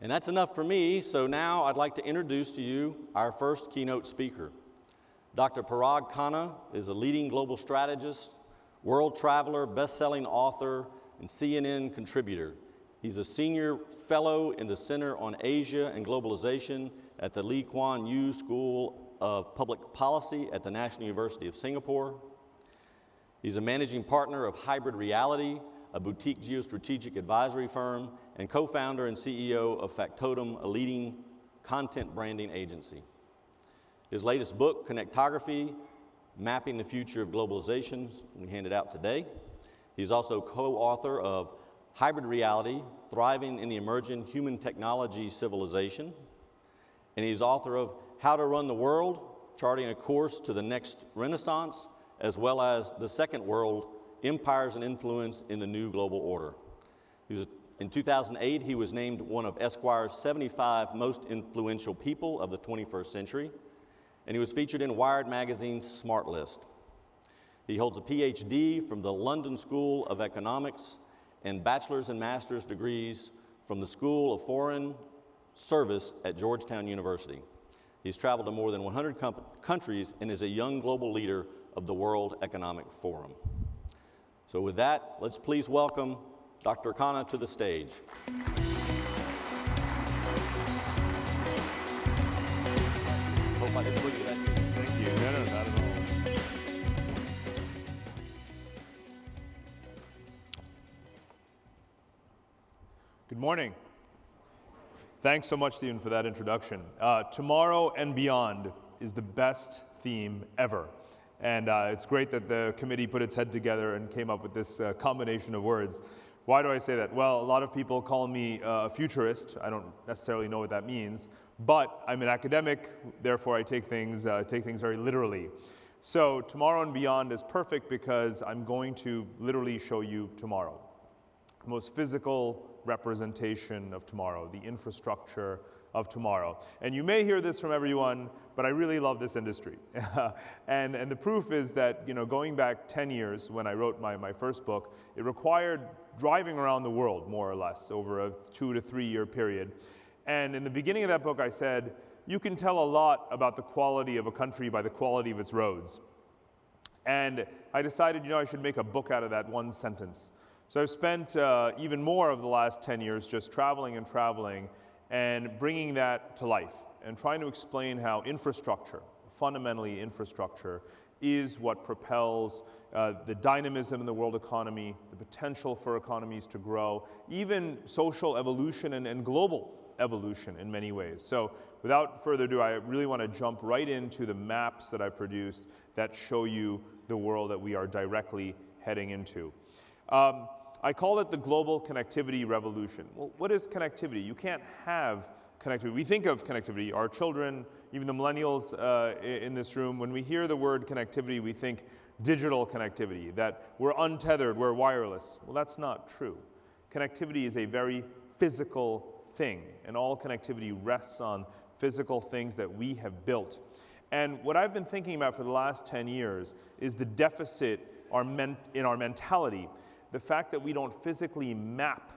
And that's enough for me, so now I'd like to introduce to you our first keynote speaker. Dr. Parag Khanna is a leading global strategist, world traveler, best-selling author, and CNN contributor. He's a senior fellow in the Center on Asia and Globalization at the Lee Kuan Yew School of Public Policy at the National University of Singapore. He's a managing partner of Hybrid Reality, a boutique geostrategic advisory firm, and co-founder and CEO of Factotum, a leading content branding agency. His latest book, Connectography, Mapping the Future of Globalization, we handed out today. He's also co-author of Hybrid Reality, Thriving in the Emerging Human Technology Civilization. And he's author of How to Run the World, Charting a Course to the Next Renaissance, as well as The Second World, Empires and Influence in the New Global Order. In 2008, he was named one of Esquire's 75 most influential people of the 21st century, and he was featured in Wired magazine's Smart List. He holds a PhD from the London School of Economics and bachelor's and master's degrees from the School of Foreign Service at Georgetown University. He's traveled to more than 100 countries and is a young global leader of the World Economic Forum. So with that, let's please welcome Dr. Khanna to the stage. Hope I didn't put you that. Thank you. No, not at all. Good morning. Thanks so much, Stephen, for that introduction. Tomorrow and beyond is the best theme ever. And it's great that the committee put its head together and came up with this combination of words. Why do I say that? Well, a lot of people call me a futurist. I don't necessarily know what that means, but I'm an academic, therefore I take things very literally. So tomorrow and beyond is perfect because I'm going to literally show you tomorrow. The most physical representation of tomorrow, the infrastructure of tomorrow. And you may hear this from everyone, but I really love this industry. and the proof is that, going back 10 years when I wrote my first book, it required driving around the world, more or less, over a 2 to 3 year period. And in the beginning of that book, I said, you can tell a lot about the quality of a country by the quality of its roads. And I decided, I should make a book out of that one sentence. So I've spent even more of the last 10 years just traveling and bringing that to life and trying to explain how infrastructure, fundamentally infrastructure, is what propels the dynamism in the world economy, the potential for economies to grow, even social evolution and global evolution in many ways. So without further ado, I really want to jump right into the maps that I produced that show you the world that we are directly heading into. I call it the global connectivity revolution. Well, what is connectivity? You can't have connectivity. We think of connectivity, our children, even the millennials in this room, when we hear the word connectivity, we think digital connectivity, that we're untethered, we're wireless. Well, that's not true. Connectivity is a very physical thing, and all connectivity rests on physical things that we have built. And what I've been thinking about for the last 10 years is the deficit in our mentality, the fact that we don't physically map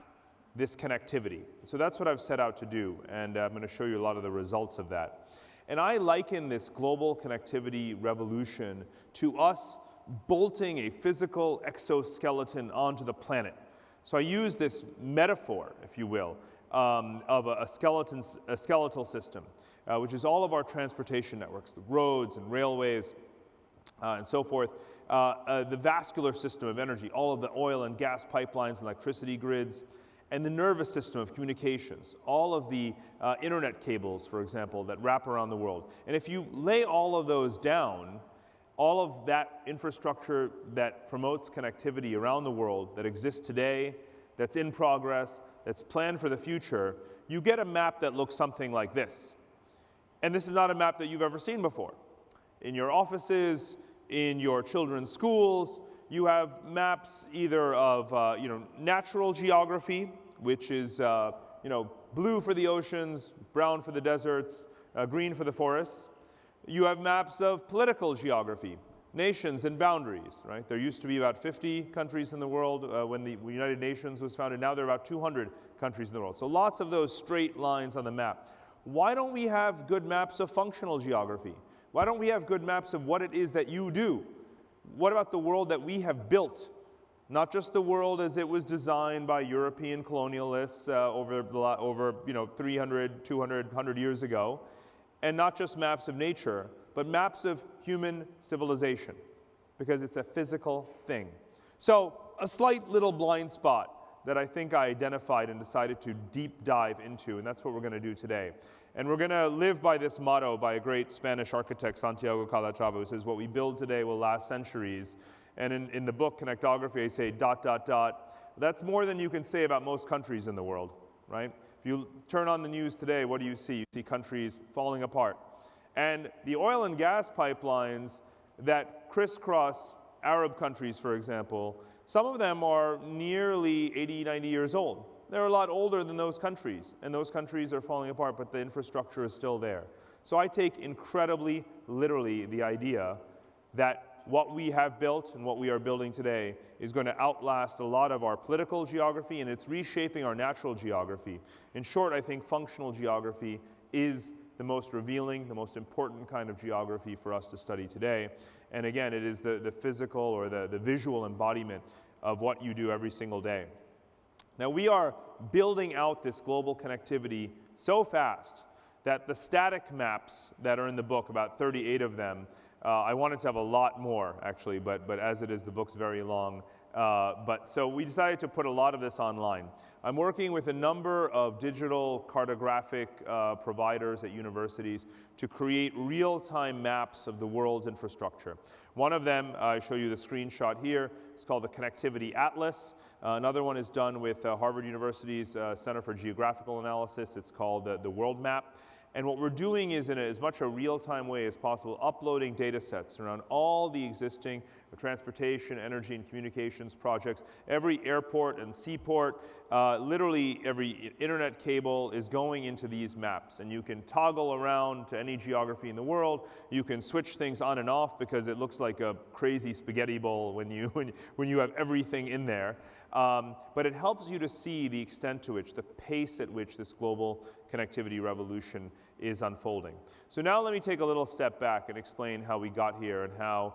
this connectivity. So that's what I've set out to do, and I'm going to show you a lot of the results of that. And I liken this global connectivity revolution to us bolting a physical exoskeleton onto the planet. So I use this metaphor, if you will, of a skeletal system, which is all of our transportation networks, the roads and railways, and so forth, the vascular system of energy, all of the oil and gas pipelines and electricity grids, and the nervous system of communications, all of the internet cables, for example, that wrap around the world. And if you lay all of those down, all of that infrastructure that promotes connectivity around the world that exists today, that's in progress, that's planned for the future, you get a map that looks something like this. And this is not a map that you've ever seen before. In your offices, in your children's schools, you have maps either of natural geography, which is blue for the oceans, brown for the deserts, green for the forests. You have maps of political geography, nations and boundaries, right? There used to be about 50 countries in the world when the United Nations was founded. Now there are about 200 countries in the world. So lots of those straight lines on the map. Why don't we have good maps of functional geography? Why don't we have good maps of what it is that you do? What about the world that we have built? Not just the world as it was designed by European colonialists over 300, 200, 100 years ago, and not just maps of nature, but maps of human civilization, because it's a physical thing. So a slight little blind spot that I think I identified and decided to deep dive into, and that's what we're going to do today. And we're going to live by this motto by a great Spanish architect, Santiago Calatrava, who says, what we build today will last centuries. And in the book, Connectography, I say ... That's more than you can say about most countries in the world, right? If you turn on the news today, what do you see? You see countries falling apart. And the oil and gas pipelines that crisscross Arab countries, for example, some of them are nearly 80, 90 years old. They're a lot older than those countries, and those countries are falling apart, but the infrastructure is still there. So I take incredibly literally the idea that what we have built and what we are building today is going to outlast a lot of our political geography, and it's reshaping our natural geography. In short, I think functional geography is the most revealing, the most important kind of geography for us to study today. And again, it is the physical or the visual embodiment of what you do every single day. Now, we are building out this global connectivity so fast that the static maps that are in the book, about 38 of them, I wanted to have a lot more, actually, but as it is, the book's very long. So we decided to put a lot of this online. I'm working with a number of digital cartographic providers at universities to create real-time maps of the world's infrastructure. One of them, I show you the screenshot here, it's called the Connectivity Atlas. Another one is done with Harvard University's Center for Geographical Analysis. It's called the World Map. And what we're doing is, in as much a real-time way as possible, uploading data sets around all the existing transportation, energy, and communications projects. Every airport and seaport, literally every internet cable is going into these maps. And you can toggle around to any geography in the world. You can switch things on and off because it looks like a crazy spaghetti bowl when you have everything in there. But it helps you to see the extent to which, the pace at which this global connectivity revolution is unfolding. So now let me take a little step back and explain how we got here and how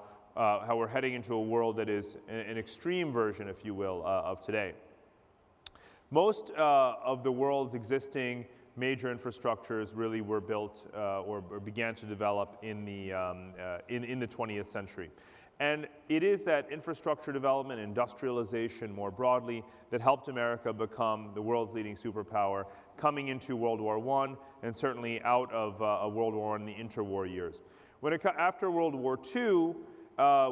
we're heading into a world that is an extreme version, if you will, of today. Most of the world's existing major infrastructures really were built or began to develop in the 20th century. And it is that infrastructure development, industrialization more broadly, that helped America become the world's leading superpower coming into World War I and certainly out of World War I in the interwar years. After World War II,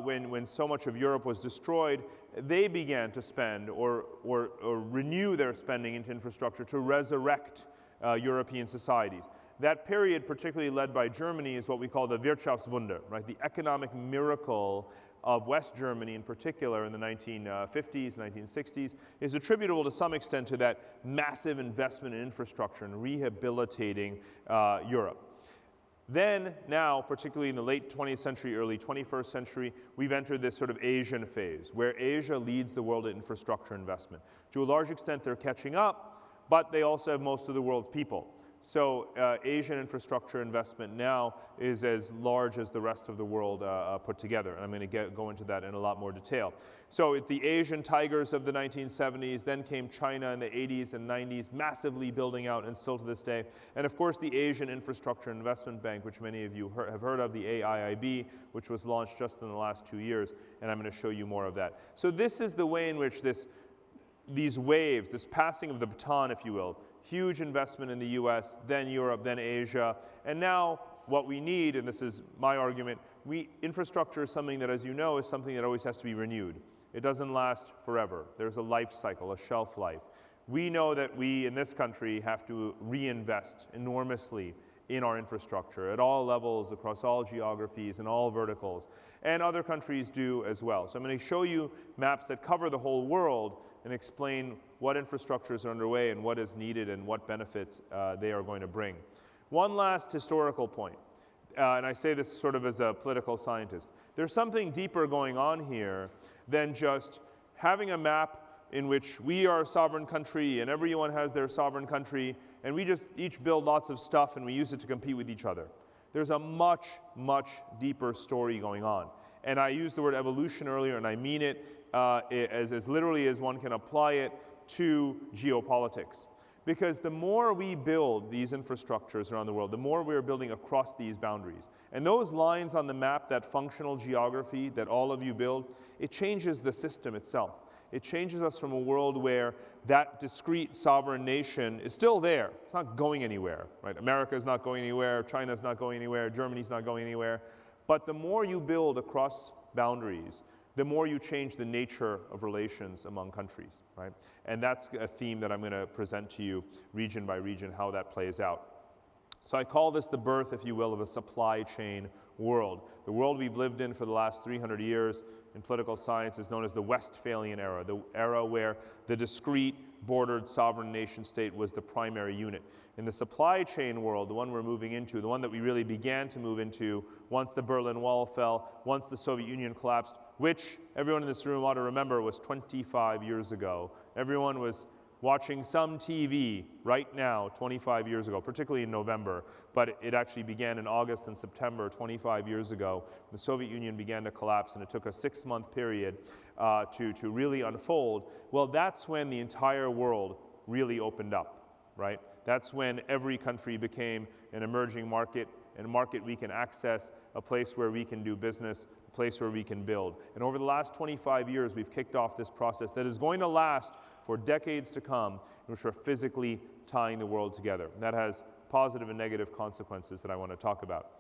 when so much of Europe was destroyed, they began to spend or renew their spending into infrastructure to resurrect European societies. That period, particularly led by Germany, is what we call the Wirtschaftswunder, right? The economic miracle of West Germany in particular in the 1950s, 1960s, is attributable to some extent to that massive investment in infrastructure and rehabilitating Europe. Then, now, particularly in the late 20th century, early 21st century, we've entered this sort of Asian phase, where Asia leads the world in infrastructure investment. To a large extent, they're catching up, but they also have most of the world's people. So Asian infrastructure investment now is as large as the rest of the world put together. And I'm going to go into that in a lot more detail. So the Asian tigers of the 1970s, then came China in the 80s and 90s, massively building out, and still to this day. And of course, the Asian Infrastructure Investment Bank, which many of you have heard of, the AIIB, which was launched just in the last 2 years. And I'm going to show you more of that. So this is the way in which these waves, this passing of the baton, if you will, huge investment in the US, then Europe, then Asia, and now what we need, and this is my argument, infrastructure is something that, as you know, is something that always has to be renewed. It doesn't last forever. There's a life cycle, a shelf life. We know that we, in this country, have to reinvest enormously in our infrastructure at all levels, across all geographies and all verticals, and other countries do as well. So I'm going to show you maps that cover the whole world and explain what infrastructures are underway and what is needed and what benefits they are going to bring. One last historical point. and I say this sort of as a political scientist, there's something deeper going on here than just having a map in which we are a sovereign country and everyone has their sovereign country, and we just each build lots of stuff and we use it to compete with each other. There's a much, much deeper story going on. And I used the word evolution earlier, and I mean it as literally as one can apply it to geopolitics. Because the more we build these infrastructures around the world, the more we're building across these boundaries. And those lines on the map, that functional geography that all of you build, it changes the system itself. It changes us from a world where that discrete sovereign nation is still there. It's not going anywhere, right? America is not going anywhere, China's not going anywhere, Germany's not going anywhere. But the more you build across boundaries, the more you change the nature of relations among countries, right? And that's a theme that I'm going to present to you region by region, how that plays out. So I call this the birth, if you will, of a supply chain world. The world we've lived in for the last 300 years in political science is known as the Westphalian era, the era where the discrete, bordered sovereign nation state was the primary unit. In the supply chain world, the one we're moving into, the one that we really began to move into once the Berlin Wall fell, once the Soviet Union collapsed, which everyone in this room ought to remember was 25 years ago. Everyone was watching some TV right now, 25 years ago, particularly in November, but it actually began in August and September 25 years ago. The Soviet Union began to collapse, and it took a 6-month period to really unfold. Well, that's when the entire world really opened up, right? That's when every country became an emerging market, and a market we can access, a place where we can do business, a place where we can build. And over the last 25 years, we've kicked off this process that is going to last for decades to come, in which we're physically tying the world together. And that has positive and negative consequences that I want to talk about.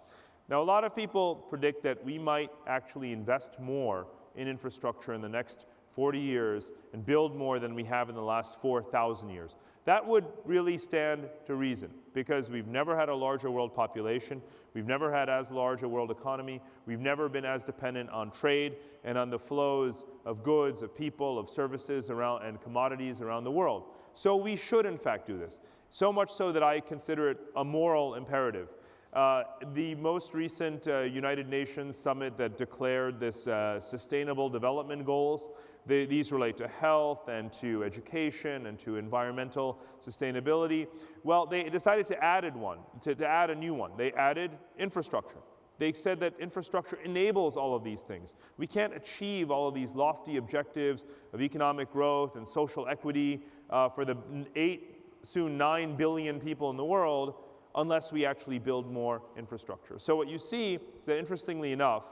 Now, a lot of people predict that we might actually invest more in infrastructure in the next 40 years and build more than we have in the last 4,000 years. That would really stand to reason, because we've never had a larger world population, we've never had as large a world economy, we've never been as dependent on trade and on the flows of goods, of people, of services around, and commodities around the world. So we should in fact do this, so much so that I consider it a moral imperative. The most recent United Nations summit that declared this Sustainable Development Goals, these relate to health and to education and to environmental sustainability. Well, they decided to add a new one. They added infrastructure. They said that infrastructure enables all of these things. We can't achieve all of these lofty objectives of economic growth and social equity for the 8, soon 9 billion people in the world unless we actually build more infrastructure. So what you see is that, interestingly enough,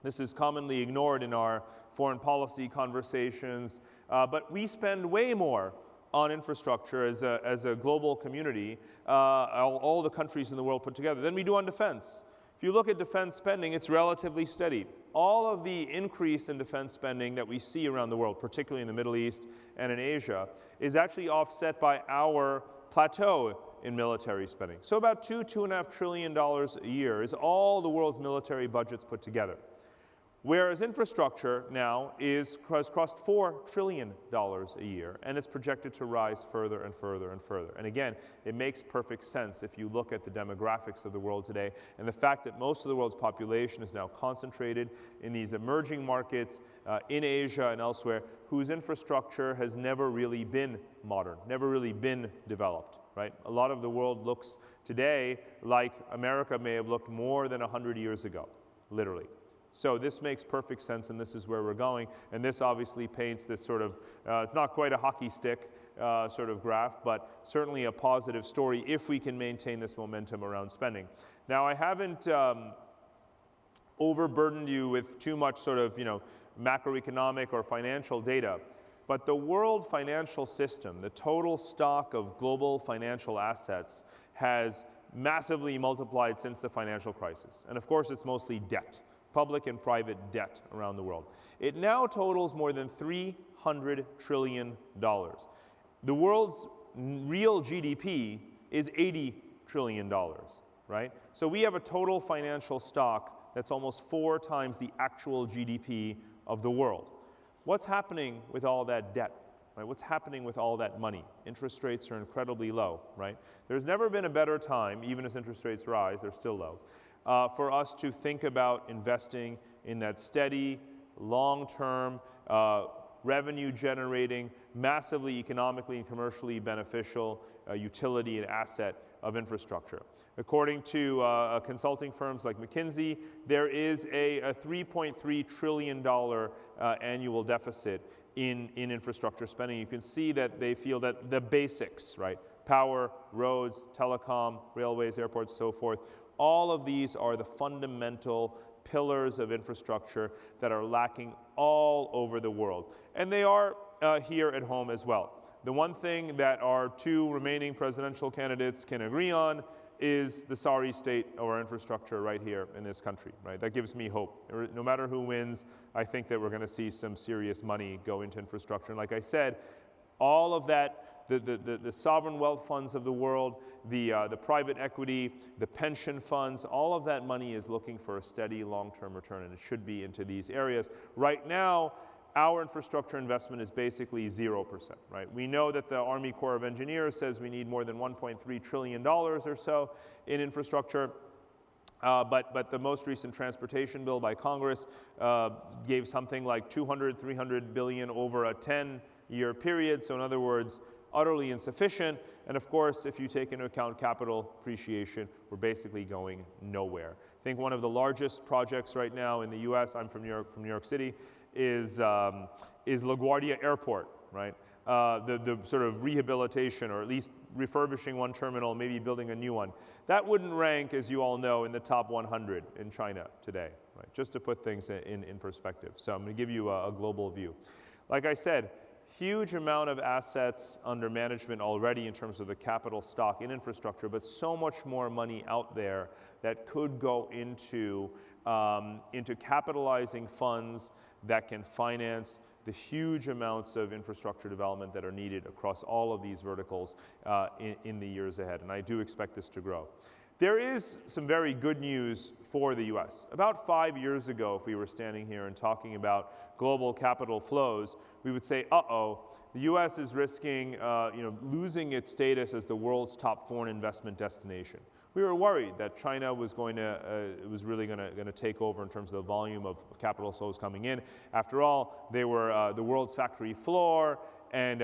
this is commonly ignored in our foreign policy conversations, but we spend way more on infrastructure as a global community, all the countries in the world put together, than we do on defense. If you look at defense spending, it's relatively steady. All of the increase in defense spending that we see around the world, particularly in the Middle East and in Asia, is actually offset by our plateau in military spending. So about $2.5 trillion a year is all the world's military budgets put together. Whereas infrastructure now has crossed $4 trillion a year, and it's projected to rise further and further and further. And again, it makes perfect sense if you look at the demographics of the world today, and the fact that most of the world's population is now concentrated in these emerging markets in Asia and elsewhere, whose infrastructure has never really been modern, never really been developed, right? A lot of the world looks today like America may have looked more than 100 years ago, literally. So this makes perfect sense, and this is where we're going. And this obviously paints this sort of, it's not quite a hockey stick sort of graph, but certainly a positive story if we can maintain this momentum around spending. Now, I haven't overburdened you with too much sort of, macroeconomic or financial data, but the world financial system, the total stock of global financial assets, has massively multiplied since the financial crisis. And of course, it's mostly debt. Public and private debt around the world. It now totals more than $300 trillion. The world's real GDP is $80 trillion, right? So we have a total financial stock that's almost 4 times the actual GDP of the world. What's happening with all that debt? Right? What's happening with all that money? Interest rates are incredibly low, right? There's never been a better time, even as interest rates rise, they're still low. for us to think about investing in that steady, long-term, revenue-generating, massively economically and commercially beneficial utility and asset of infrastructure. According to consulting firms like McKinsey, there is a $3.3 trillion annual deficit in infrastructure spending. You can see that they feel that the basics, right? Power, roads, telecom, railways, airports, so forth, all of these are the fundamental pillars of infrastructure that are lacking all over the world. And they are here at home as well. The one thing that our two remaining presidential candidates can agree on is the sorry state of our infrastructure right here in this country, right? That gives me hope. No matter who wins, I think that we're going to see some serious money go into infrastructure. And like I said, all of that, the sovereign wealth funds of the world, the private equity, the pension funds, all of that money is looking for a steady long-term return, and it should be into these areas. Right now, our infrastructure investment is basically 0%, right? We know that the Army Corps of Engineers says we need more than $1.3 trillion or so in infrastructure. But the most recent transportation bill by Congress gave something like 300 billion over a 10-year period. So in other words, utterly insufficient. And of course, if you take into account capital appreciation, we're basically going nowhere. I think one of the largest projects right now in the US, I'm from New York City, is LaGuardia Airport, right? The sort of rehabilitation, or at least refurbishing one terminal, maybe building a new one. That wouldn't rank, as you all know, in the top 100 in China today, right? Just to put things in perspective. So I'm going to give you a global view. Like I said, huge amount of assets under management already in terms of the capital stock in infrastructure, but so much more money out there that could go into capitalizing funds that can finance the huge amounts of infrastructure development that are needed across all of these verticals in the years ahead, and I do expect this to grow. There is some very good news for the US. About 5 years ago, if we were standing here and talking about global capital flows, we would say, uh-oh, the US is risking losing its status as the world's top foreign investment destination. We were worried that China was really going to take over in terms of the volume of capital flows coming in. After all, they were the world's factory floor, and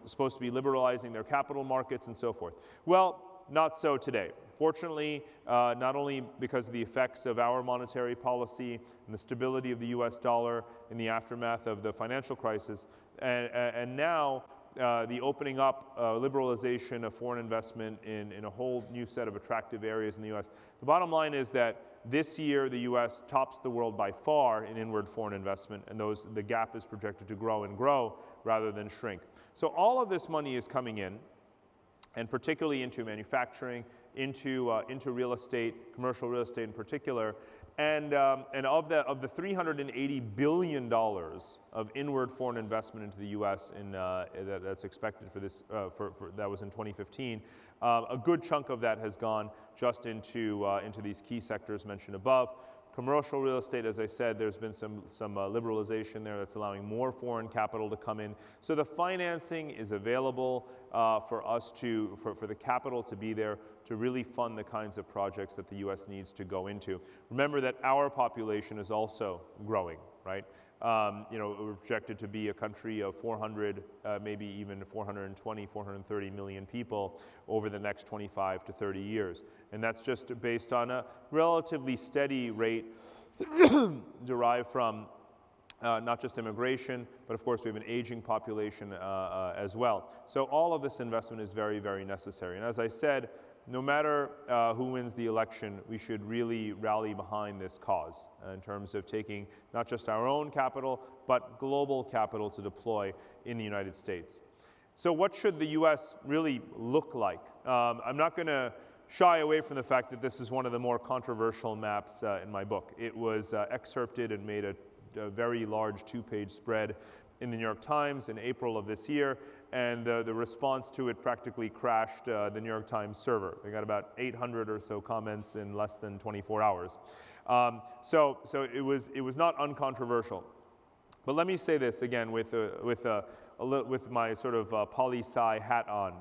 supposed to be liberalizing their capital markets and so forth. Well, not so today. Fortunately, not only because of the effects of our monetary policy and the stability of the US dollar in the aftermath of the financial crisis, and now the opening up, liberalization of foreign investment in a whole new set of attractive areas in the US. The bottom line is that this year the US tops the world by far in inward foreign investment, and the gap is projected to grow and grow rather than shrink. So all of this money is coming in, and particularly into manufacturing, into real estate, commercial real estate in particular, and of the $380 billion of inward foreign investment into the U.S. that's expected for this that was in 2015, a good chunk of that has gone just into these key sectors mentioned above. Commercial real estate, as I said, there's been some liberalization there that's allowing more foreign capital to come in. So the financing is available for us for the capital to be there to really fund the kinds of projects that the U.S. needs to go into. Remember that our population is also growing, right? We're projected to be a country of 400, maybe even 420, 430 million people over the next 25 to 30 years. And that's just based on a relatively steady rate derived from not just immigration, but of course we have an aging population as well. So all of this investment is very, very necessary. And as I said, no matter who wins the election, we should really rally behind this cause in terms of taking not just our own capital, but global capital to deploy in the United States. So what should the US really look like? I'm not going to shy away from the fact that this is one of the more controversial maps in my book. It was excerpted and made a very large 2-page spread in the New York Times in April of this year, and the response to it practically crashed the New York Times server. They got about 800 or so comments in less than 24 hours. So it was not uncontroversial. But let me say this again with my sort of poli-sci hat on.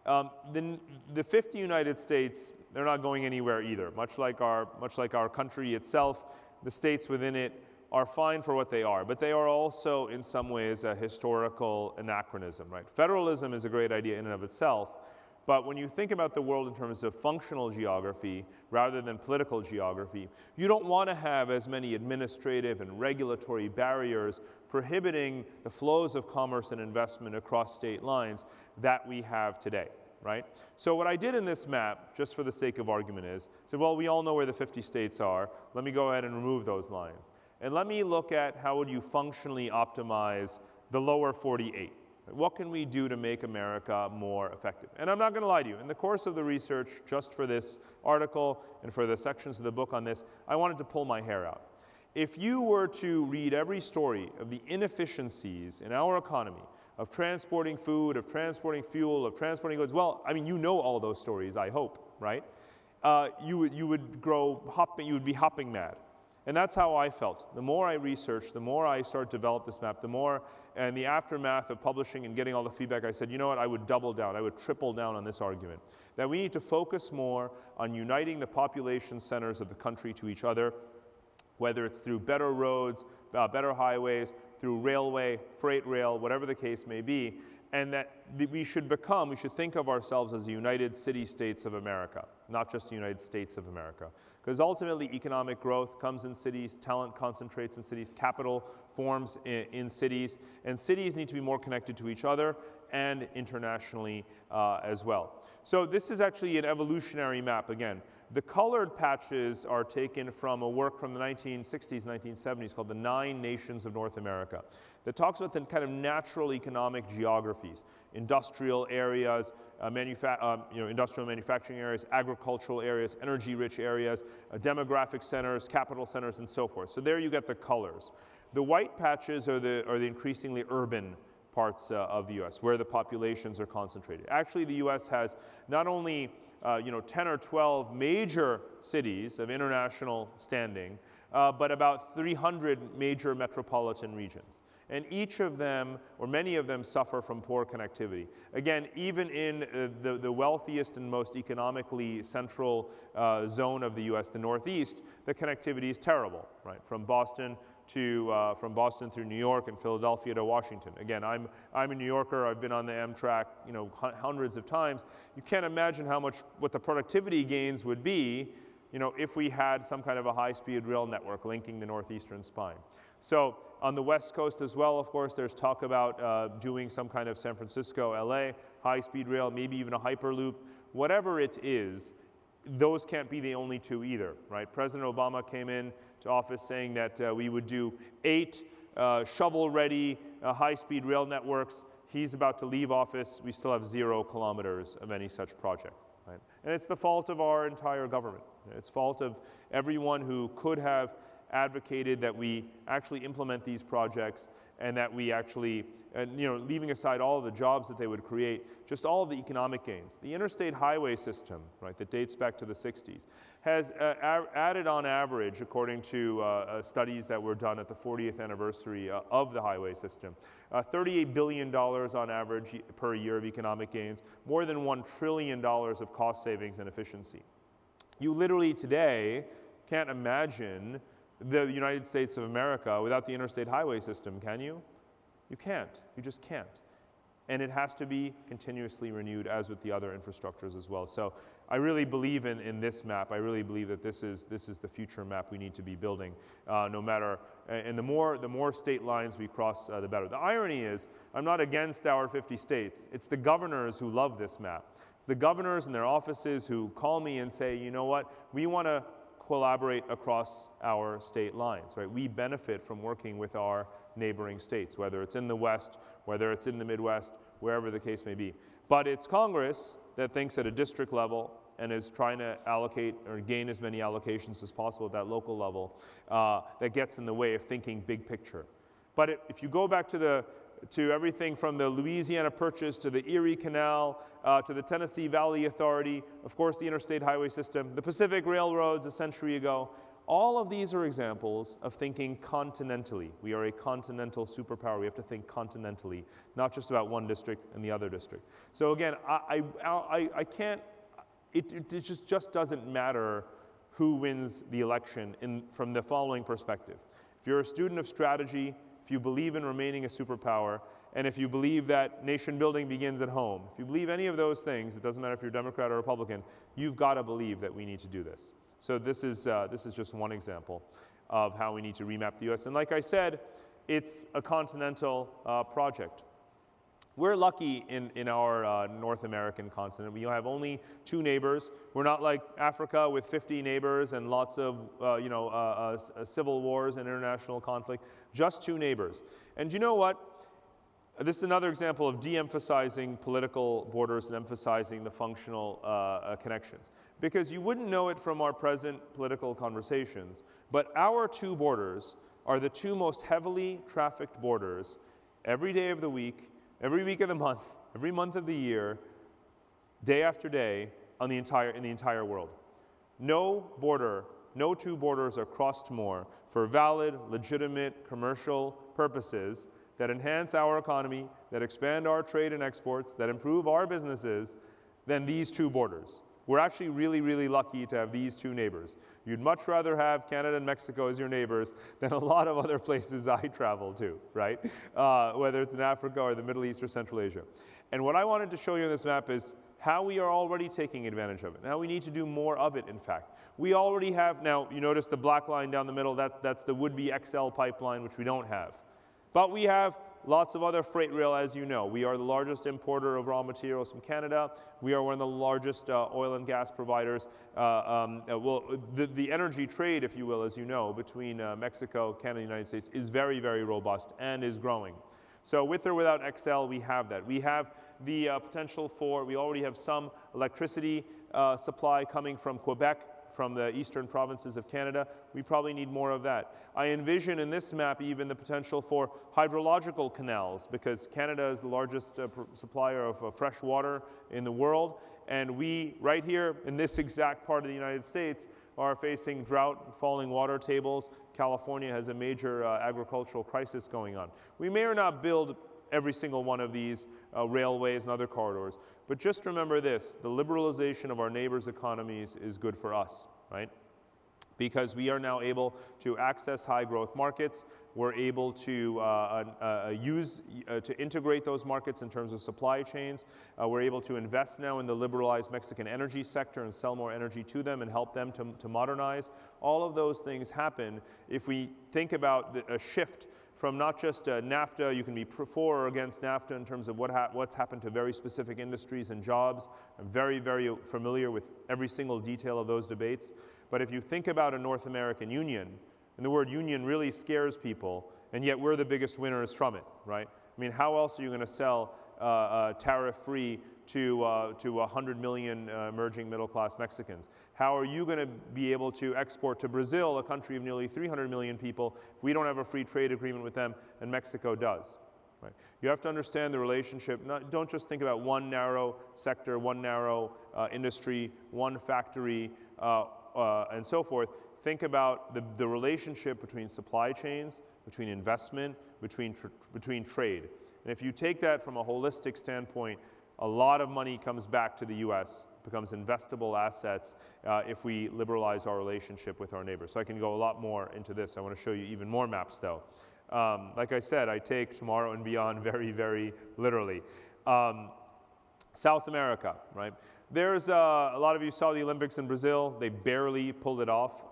The 50 United States, they're not going anywhere either. Much like our country itself, the states within it are fine for what they are, but they are also in some ways a historical anachronism, right? Federalism is a great idea in and of itself, but when you think about the world in terms of functional geography rather than political geography, you don't want to have as many administrative and regulatory barriers prohibiting the flows of commerce and investment across state lines that we have today, right? So what I did in this map, just for the sake of argument, is said, well, we all know where the 50 states are. Let me go ahead and remove those lines. And let me look at how would you functionally optimize the lower 48. What can we do to make America more effective? And I'm not going to lie to you. In the course of the research, just for this article and for the sections of the book on this, I wanted to pull my hair out. If you were to read every story of the inefficiencies in our economy, of transporting food, of transporting fuel, of transporting goods, well, I mean, you know all those stories, I hope, right? You would be hopping mad. And that's how I felt. The more I researched, the more I started to develop this map, the more, and the aftermath of publishing and getting all the feedback, I said, you know what, I would double down, I would triple down on this argument. That we need to focus more on uniting the population centers of the country to each other, whether it's through better roads, better highways, through railway, freight rail, whatever the case may be, and that we should think of ourselves as the United City-States of America, not just the United States of America. Because ultimately, economic growth comes in cities, talent concentrates in cities, capital forms in cities, and cities need to be more connected to each other and internationally as well. So this is actually an evolutionary map again. The colored patches are taken from a work from the 1960s, 1970s called the 9 Nations of North America that talks about the kind of natural economic geographies, industrial areas, industrial manufacturing areas, agricultural areas, energy-rich areas, demographic centers, capital centers, and so forth. So there you get the colors. The white patches are the increasingly urban parts of the U.S., where the populations are concentrated. Actually, the U.S. has not only 10 or 12 major cities of international standing, but about 300 major metropolitan regions. And each of them, or many of them, suffer from poor connectivity. Again, even in the wealthiest and most economically central zone of the U.S., the Northeast, the connectivity is terrible, right? From Boston through New York and Philadelphia to Washington. Again, I'm a New Yorker. I've been on the Amtrak, hundreds of times. You can't imagine what the productivity gains would be, if we had some kind of a high-speed rail network linking the northeastern spine. So on the West Coast as well, of course, there's talk about doing some kind of San Francisco, LA, high-speed rail, maybe even a Hyperloop. Whatever it is, those can't be the only two either, right? President Obama came in to office saying that we would do 8 shovel-ready high-speed rail networks. He's about to leave office. We still have 0 kilometers of any such project, right? And it's the fault of our entire government. It's fault of everyone who could have advocated that we actually implement these projects and that we actually, leaving aside all of the jobs that they would create, just all of the economic gains. The interstate highway system, right, that dates back to the 60s, has added on average, according to studies that were done at the 40th anniversary of the highway system, $38 billion on average per year of economic gains, more than $1 trillion of cost savings and efficiency. You literally today can't imagine the United States of America without the interstate highway system, can you? You can't. You just can't. And it has to be continuously renewed, as with the other infrastructures as well. So I really believe in this map. I really believe that this is the future map we need to be building, no matter, and the more state lines we cross, the better. The irony is, I'm not against our 50 states. It's the governors who love this map. It's the governors and their offices who call me and say, you know what, we want to collaborate across our state lines, right? We benefit from working with our neighboring states, whether it's in the West, whether it's in the Midwest, wherever the case may be. But it's Congress that thinks at a district level and is trying to allocate or gain as many allocations as possible at that local level that gets in the way of thinking big picture. But if you go back to everything from the Louisiana Purchase to the Erie Canal to the Tennessee Valley Authority, of course the interstate highway system, the Pacific Railroads a century ago, All of these are examples of thinking continentally. We are a continental superpower. We have to think continentally, not just about one district and the other district. So again, I can't, it just doesn't matter who wins the election from the following perspective. If you're a student of strategy, if you believe in remaining a superpower, and if you believe that nation building begins at home, if you believe any of those things, it doesn't matter if you're Democrat or Republican, you've got to believe that we need to do this. So this is just one example of how we need to remap the US. And like I said, it's a continental project. We're lucky in our North American continent. We have only 2 neighbors. We're not like Africa with 50 neighbors and lots of civil wars and international conflict. Just 2 neighbors. And you know what? This is another example of de-emphasizing political borders and emphasizing the functional connections. Because you wouldn't know it from our present political conversations, but our 2 borders are the 2 most heavily trafficked borders every day of the week, every week of the month, every month of the year, day after day in the entire world. No border, no 2 borders are crossed more for valid, legitimate, commercial purposes that enhance our economy, that expand our trade and exports, that improve our businesses than these 2 borders. We're actually really, really lucky to have these 2 neighbors. You'd much rather have Canada and Mexico as your neighbors than a lot of other places I travel to, right? Whether it's in Africa or the Middle East or Central Asia. And what I wanted to show you on this map is how we are already taking advantage of it. Now we need to do more of it, in fact. We already have, now you notice the black line down the middle, that's the would-be XL pipeline, which we don't have. But we have lots of other freight rail, as you know. We are the largest importer of raw materials from Canada. We are one of the largest oil and gas providers. The energy trade, if you will, as you know, between Mexico, Canada, and the United States is very, very robust and is growing. So with or without XL, we have that. We have the potential for, we already have some electricity supply coming from Quebec, from the eastern provinces of Canada. We probably need more of that. I envision in this map even the potential for hydrological canals, because Canada is the largest supplier of fresh water in the world, and we, right here in this exact part of the United States, are facing drought and falling water tables. California has a major agricultural crisis going on. We may or not build every single one of these railways and other corridors. But just remember this, the liberalization of our neighbors' economies is good for us, right? Because we are now able to access high growth markets. We're able to to integrate those markets in terms of supply chains. We're able to invest now in the liberalized Mexican energy sector and sell more energy to them and help them to modernize. All of those things happen if we think about a shift from not just NAFTA. You can be for or against NAFTA in terms of what's happened to very specific industries and jobs. I'm very, very familiar with every single detail of those debates. But if you think about a North American union, and the word union really scares people, and yet we're the biggest winners from it, right? I mean, how else are you going to sell tariff-free to 100 million emerging middle-class Mexicans? How are you going to be able to export to Brazil, a country of nearly 300 million people, if we don't have a free trade agreement with them and Mexico does? Right? You have to understand the relationship. Don't just think about one narrow sector, one narrow industry, one factory, and so forth. Think about the relationship between supply chains, between investment, between trade. And if you take that from a holistic standpoint, a lot of money comes back to the US, becomes investable assets if we liberalize our relationship with our neighbors. So I can go a lot more into this. I want to show you even more maps though. Like I said, I take tomorrow and beyond very, very literally. South America, right? There's a lot of you saw the Olympics in Brazil. They barely pulled it off.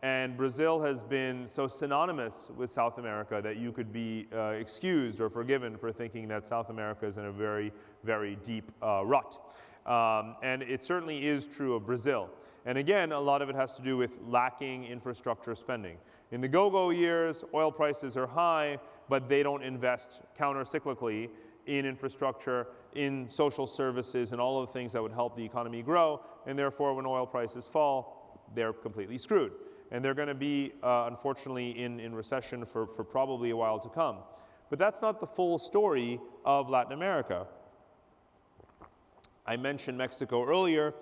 And Brazil has been so synonymous with South America that you could be excused or forgiven for thinking that South America is in a very, very deep rut. And it certainly is true of Brazil. And again, a lot of it has to do with lacking infrastructure spending. In the go-go years, oil prices are high, but they don't invest counter-cyclically in infrastructure, in social services, and all of the things that would help the economy grow. And therefore, when oil prices fall, they're completely screwed. And they're going to be, unfortunately, in recession for probably a while to come. But that's not the full story of Latin America. I mentioned Mexico earlier,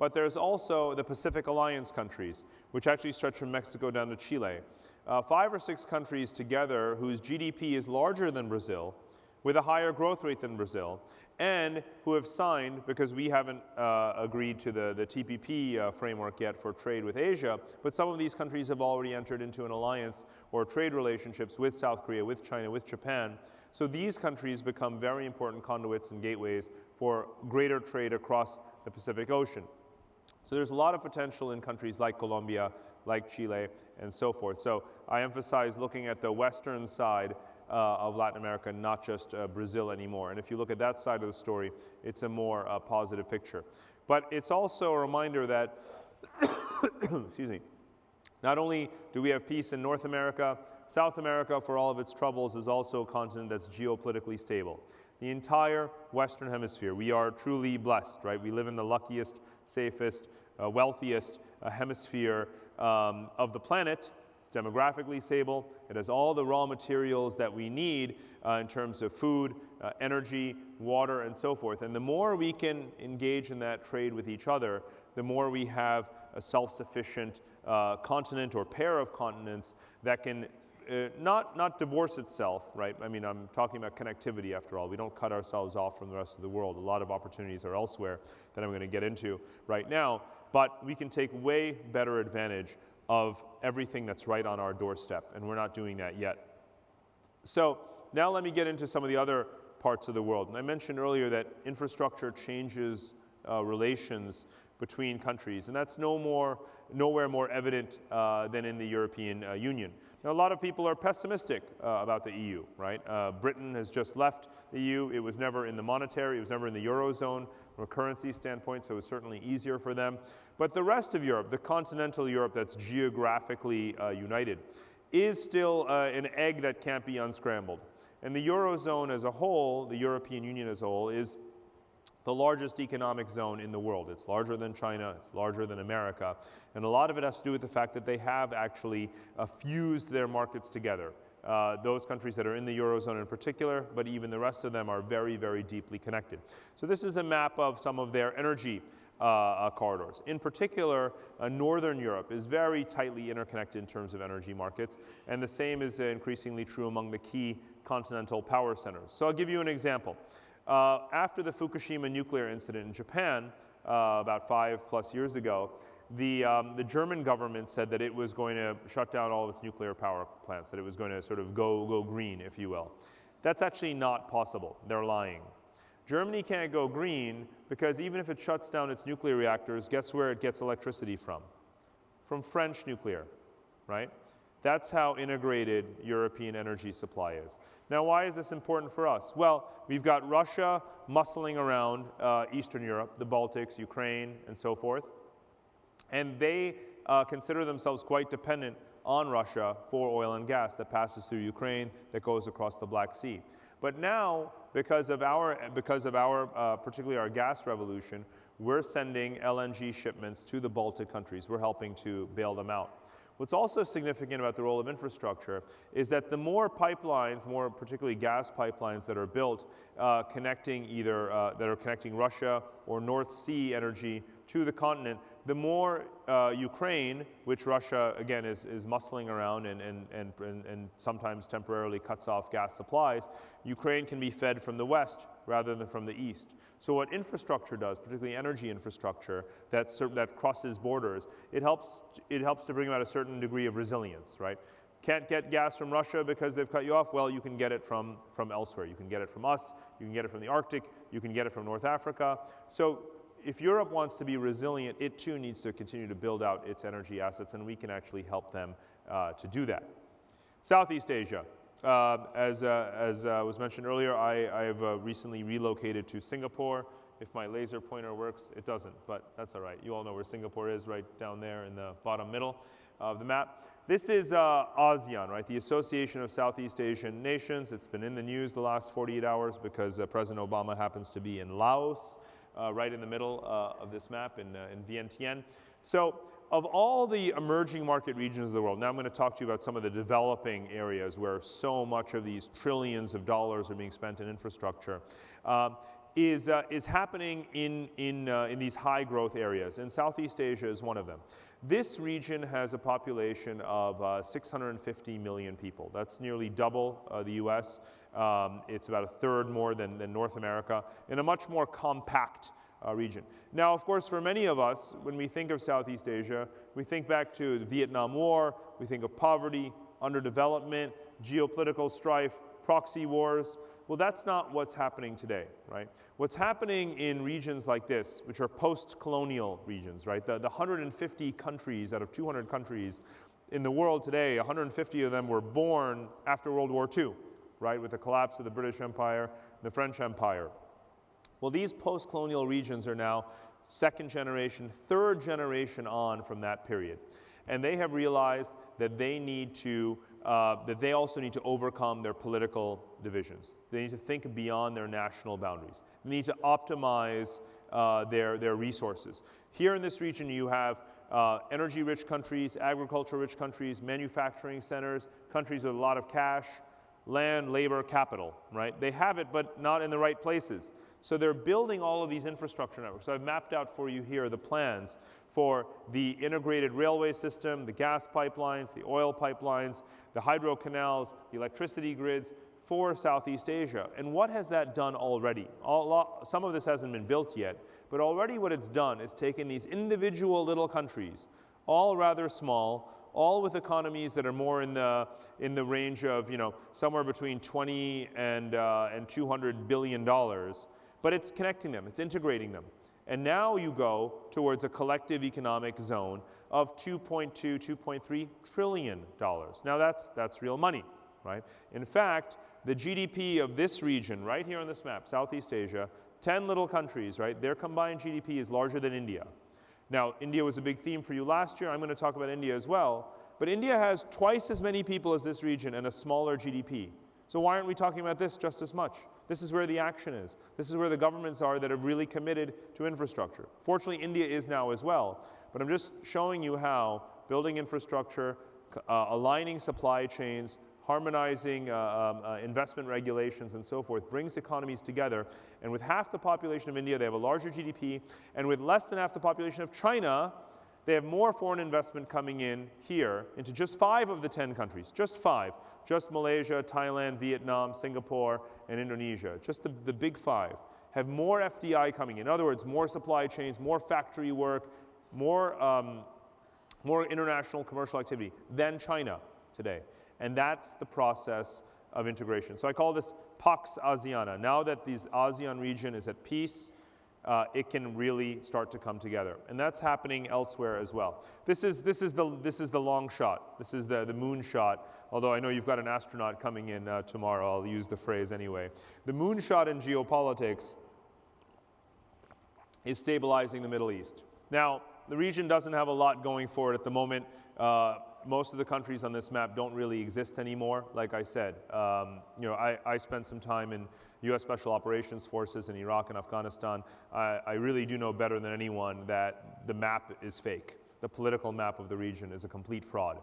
But there's also the Pacific Alliance countries, which actually stretch from Mexico down to Chile. 5 or 6 countries together whose GDP is larger than Brazil, with a higher growth rate than Brazil, and who have signed, because we haven't agreed to the TPP framework yet for trade with Asia, but some of these countries have already entered into an alliance or trade relationships with South Korea, with China, with Japan. So these countries become very important conduits and gateways for greater trade across the Pacific Ocean. So there's a lot of potential in countries like Colombia, like Chile, and so forth. So I emphasize looking at the western side of Latin America, not just Brazil anymore. And if you look at that side of the story, it's a more positive picture. But it's also a reminder that, excuse me, not only do we have peace in North America, South America, for all of its troubles, is also a continent that's geopolitically stable. The entire Western Hemisphere, we are truly blessed, right? We live in the luckiest, safest, wealthiest hemisphere of the planet. It's demographically stable. It has all the raw materials that we need in terms of food, energy, water, and so forth. And the more we can engage in that trade with each other, the more we have a self-sufficient continent or pair of continents that can not divorce itself, right? I mean, I'm talking about connectivity after all. We don't cut ourselves off from the rest of the world. A lot of opportunities are elsewhere that I'm going to get into right now. But we can take way better advantage of everything that's right on our doorstep, and we're not doing that yet. So now let me get into some of the other parts of the world. And I mentioned earlier that infrastructure changes relations between countries, and that's nowhere more evident than in the European Union. Now, a lot of people are pessimistic about the EU, right? Britain has just left the EU. It was never in the monetary, it was never in the Eurozone from a currency standpoint, so it was certainly easier for them. But the rest of Europe, the continental Europe that's geographically united, is still an egg that can't be unscrambled. And the Eurozone as a whole, the European Union as a whole, is the largest economic zone in the world. It's larger than China, it's larger than America, and a lot of it has to do with the fact that they have actually fused their markets together. Those countries that are in the Eurozone in particular, but even the rest of them are very, very deeply connected. So this is a map of some of their energy corridors. In particular, Northern Europe is very tightly interconnected in terms of energy markets, and the same is increasingly true among the key continental power centers. So I'll give you an example. After the Fukushima nuclear incident in Japan, about 5+ years ago, the German government said that it was going to shut down all of its nuclear power plants, that it was going to sort of go green, if you will. That's actually not possible. They're lying. Germany can't go green because even if it shuts down its nuclear reactors, guess where it gets electricity from? From French nuclear, right? That's how integrated European energy supply is. Now, why is this important for us? Well, we've got Russia muscling around Eastern Europe, the Baltics, Ukraine, and so forth. And they consider themselves quite dependent on Russia for oil and gas that passes through Ukraine, that goes across the Black Sea. But now, because of our particularly our gas revolution, we're sending LNG shipments to the Baltic countries. We're helping to bail them out. What's also significant about the role of infrastructure is that the more pipelines, more particularly gas pipelines that are built, connecting Russia or North Sea energy to the continent, the more Ukraine, which Russia again is muscling around and sometimes temporarily cuts off gas supplies, Ukraine can be fed from the west rather than from the east. So what infrastructure does, particularly energy infrastructure that crosses borders, it helps to bring about a certain degree of resilience, right? Can't get gas from Russia because they've cut you off. Well, you can get it from elsewhere. You can get it from us. You can get it from the Arctic. You can get it from North Africa. So if Europe wants to be resilient, it too needs to continue to build out its energy assets, and we can actually help them to do that. Southeast Asia. As was mentioned earlier, I've recently relocated to Singapore. If my laser pointer works, it doesn't, but that's all right. You all know where Singapore is, right down there in the bottom middle of the map. This is ASEAN, right? The Association of Southeast Asian Nations. It's been in the news the last 48 hours because President Obama happens to be in Laos, right in the middle of this map in Vientiane. So of all the emerging market regions of the world, now I'm going to talk to you about some of the developing areas where so much of these trillions of dollars are being spent in infrastructure. is happening in these high growth areas, and Southeast Asia is one of them. This region has a population of 650 million people. That's nearly double the US. It's about a third more than North America, in a much more compact region. Now, of course, for many of us, when we think of Southeast Asia, we think back to the Vietnam War, we think of poverty, underdevelopment, geopolitical strife, proxy wars. Well, that's not what's happening today, right? What's happening in regions like this, which are post-colonial regions, right? The 150 countries out of 200 countries in the world today, 150 of them were born after World War II, right? With the collapse of the British Empire, the French Empire. Well, these post-colonial regions are now second generation, third generation on from that period. And they have realized that they need to, that they also need to overcome their political divisions. They need to think beyond their national boundaries. They need to optimize their resources. Here in this region, you have energy-rich countries, agriculture-rich countries, manufacturing centers, countries with a lot of cash, land, labor, capital, right? They have it, but not in the right places. So they're building all of these infrastructure networks. So I've mapped out for you here the plans for the integrated railway system, the gas pipelines, the oil pipelines, the hydro canals, the electricity grids for Southeast Asia. And what has that done already? Some of this hasn't been built yet, but already what it's done is taken these individual little countries, all rather small, all with economies that are more in the range of, you know, somewhere between 20 and $200 billion. But it's connecting them, it's integrating them. And now you go towards a collective economic zone of $2.2, $2.3 trillion. Now that's real money, right? In fact, the GDP of this region, right here on this map, Southeast Asia, 10 little countries, right? Their combined GDP is larger than India. Now, India was a big theme for you last year. I'm going to talk about India as well. But India has twice as many people as this region and a smaller GDP. So why aren't we talking about this just as much? This is where the action is. This is where the governments are that have really committed to infrastructure. Fortunately, India is now as well. But I'm just showing you how building infrastructure, aligning supply chains, harmonizing investment regulations and so forth brings economies together. And with half the population of India, they have a larger GDP. And with less than half the population of China, they have more foreign investment coming in here into just 5 of the 10 countries, just 5. Just Malaysia, Thailand, Vietnam, Singapore, and Indonesia, just the big 5, have more FDI coming in. In other words, more supply chains, more factory work, more international commercial activity than China today. And that's the process of integration. So I call this Pax Asiana. Now that the ASEAN region is at peace, it can really start to come together. And that's happening elsewhere as well. This is the long shot. This is the moon shot. Although I know you've got an astronaut coming in tomorrow, I'll use the phrase anyway. The moon shot in geopolitics is stabilizing the Middle East. Now, the region doesn't have a lot going for it at the moment. Most of the countries on this map don't really exist anymore, like I said. You know, I spent some time in U.S. Special Operations Forces in Iraq and Afghanistan. I really do know better than anyone that the map is fake. The political map of the region is a complete fraud.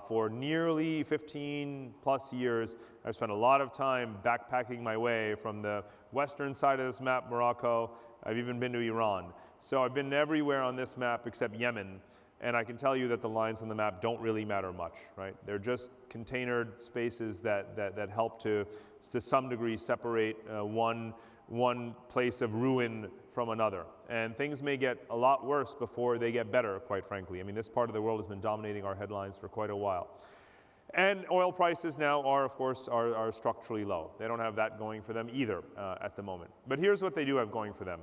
For nearly 15 plus years, I've spent a lot of time backpacking my way from the western side of this map, Morocco. I've even been to Iran. So I've been everywhere on this map except Yemen. And I can tell you that the lines on the map don't really matter much, right? They're just containered spaces that help to some degree separate one place of ruin from another. And things may get a lot worse before they get better, quite frankly. I mean, this part of the world has been dominating our headlines for quite a while. And oil prices now are, of course, are structurally low. They don't have that going for them either at the moment. But here's what they do have going for them.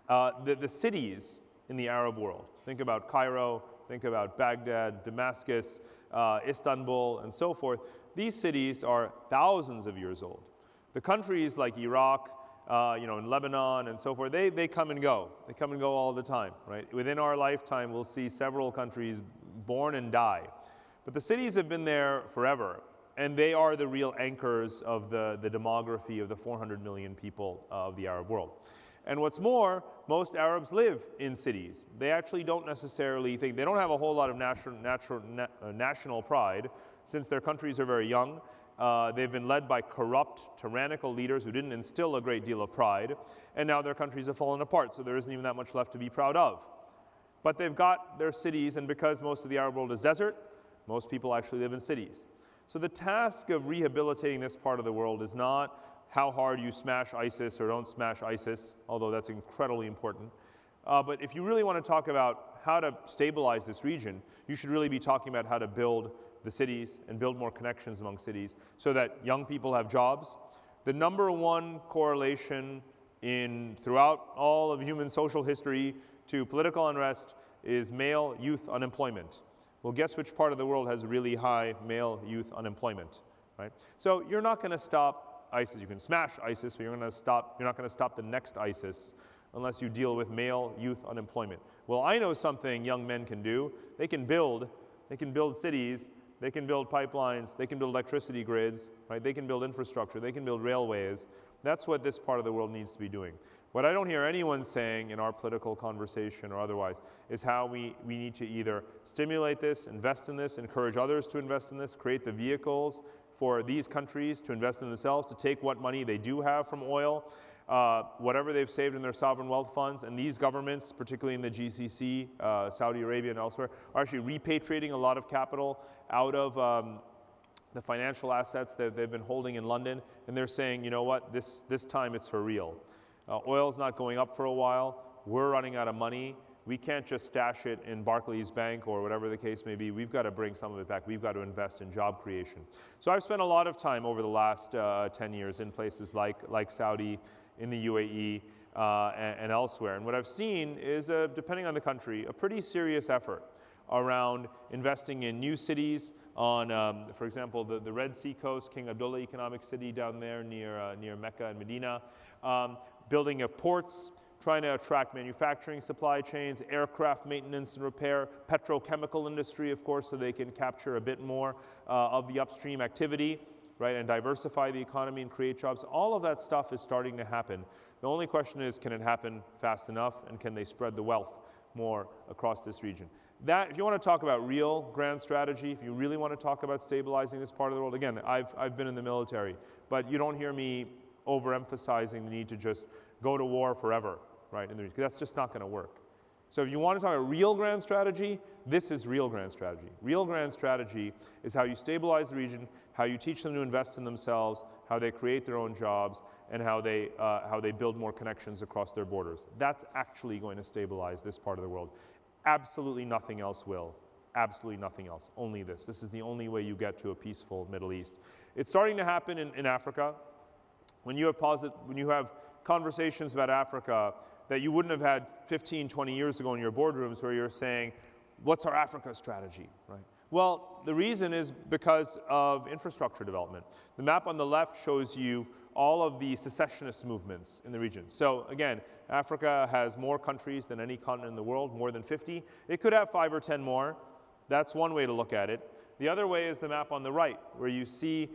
The cities in the Arab world, think about Cairo, think about Baghdad, Damascus, Istanbul, and so forth. These cities are thousands of years old. The countries like Iraq, you know, in Lebanon and so forth, they come and go. They come and go all the time, right? Within our lifetime, we'll see several countries born and die. But the cities have been there forever, and they are the real anchors of the demography of the 400 million people of the Arab world. And what's more, most Arabs live in cities. They actually don't necessarily think, they don't have a whole lot of national pride, since their countries are very young, They've been led by corrupt, tyrannical leaders who didn't instill a great deal of pride, and now their countries have fallen apart, so there isn't even that much left to be proud of. But they've got their cities, and because most of the Arab world is desert, most people actually live in cities. So the task of rehabilitating this part of the world is not how hard you smash ISIS or don't smash ISIS, although that's incredibly important. But if you really want to talk about how to stabilize this region, you should really be talking about how to build the cities and build more connections among cities so that young people have jobs. The number one correlation throughout all of human social history to political unrest is male youth unemployment. Well, guess which part of the world has really high male youth unemployment, right? So you're not going to stop ISIS. You can smash ISIS, but you're not going to stop the next ISIS unless you deal with male youth unemployment. Well, I know something young men can do. They can build cities, they can build pipelines, they can build electricity grids, right? They can build infrastructure, they can build railways. That's what this part of the world needs to be doing. What I don't hear anyone saying in our political conversation or otherwise is how we need to either stimulate this, invest in this, encourage others to invest in this, create the vehicles for these countries to invest in themselves, to take what money they do have from oil, whatever they've saved in their sovereign wealth funds, and these governments, particularly in the GCC, Saudi Arabia and elsewhere, are actually repatriating a lot of capital out of the financial assets that they've been holding in London, and they're saying, you know what, this time it's for real. Oil's not going up for a while, we're running out of money, we can't just stash it in Barclays Bank or whatever the case may be, we've got to bring some of it back, we've got to invest in job creation. So I've spent a lot of time over the last 10 years in places like Saudi, in the UAE, and elsewhere. And what I've seen is, depending on the country, a pretty serious effort around investing in new cities on, for example, the Red Sea coast, King Abdullah Economic City down there near Mecca and Medina, building of ports, trying to attract manufacturing supply chains, aircraft maintenance and repair, petrochemical industry, of course, so they can capture a bit more of the upstream activity, right, and diversify the economy and create jobs. All of that stuff is starting to happen. The only question is, can it happen fast enough, and can they spread the wealth more across this region? That, if you want to talk about real grand strategy, if you really want to talk about stabilizing this part of the world, again, I've been in the military, but you don't hear me overemphasizing the need to just go to war forever, right? And that's just not going to work. So if you want to talk about real grand strategy, this is real grand strategy. Real grand strategy is how you stabilize the region, how you teach them to invest in themselves, how they create their own jobs, and how they build more connections across their borders. That's actually going to stabilize this part of the world. Absolutely nothing else will. Absolutely nothing else. Only this. This is the only way you get to a peaceful Middle East. It's starting to happen in Africa. When you have conversations about Africa that you wouldn't have had 15, 20 years ago in your boardrooms, where you're saying, what's our Africa strategy, right? Well, the reason is because of infrastructure development. The map on the left shows you all of the secessionist movements in the region. So again, Africa has more countries than any continent in the world, more than 50. It could have 5 or 10 more. That's one way to look at it. The other way is the map on the right, where you see,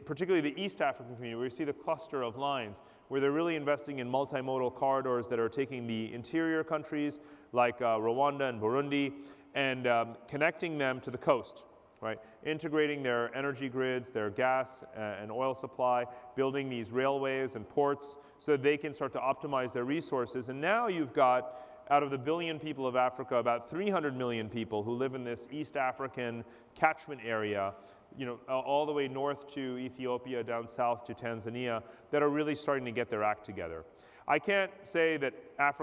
particularly the East African community, where you see the cluster of lines, where they're really investing in multimodal corridors that are taking the interior countries like Rwanda and Burundi and connecting them to the coast, right? Integrating their energy grids, their gas and oil supply, building these railways and ports so that they can start to optimize their resources. And now you've got, out of the billion people of Africa, about 300 million people who live in this East African catchment area, you know, all the way north to Ethiopia, down south to Tanzania, that are really starting to get their act together. I can't say that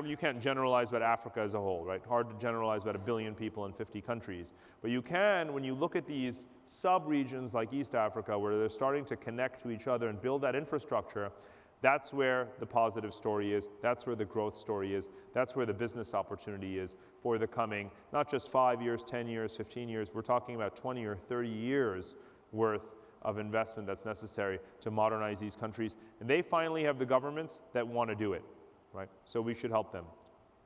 you can't generalize about Africa as a whole, right? Hard to generalize about 1 billion people in 50 countries. But you can, when you look at these sub-regions like East Africa, where they're starting to connect to each other and build that infrastructure, that's where the positive story is, that's where the growth story is, that's where the business opportunity is for the coming, not just 5 years, 10 years, 15 years, we're talking about 20 or 30 years worth of investment that's necessary to modernize these countries. And they finally have the governments that want to do it, right? So we should help them.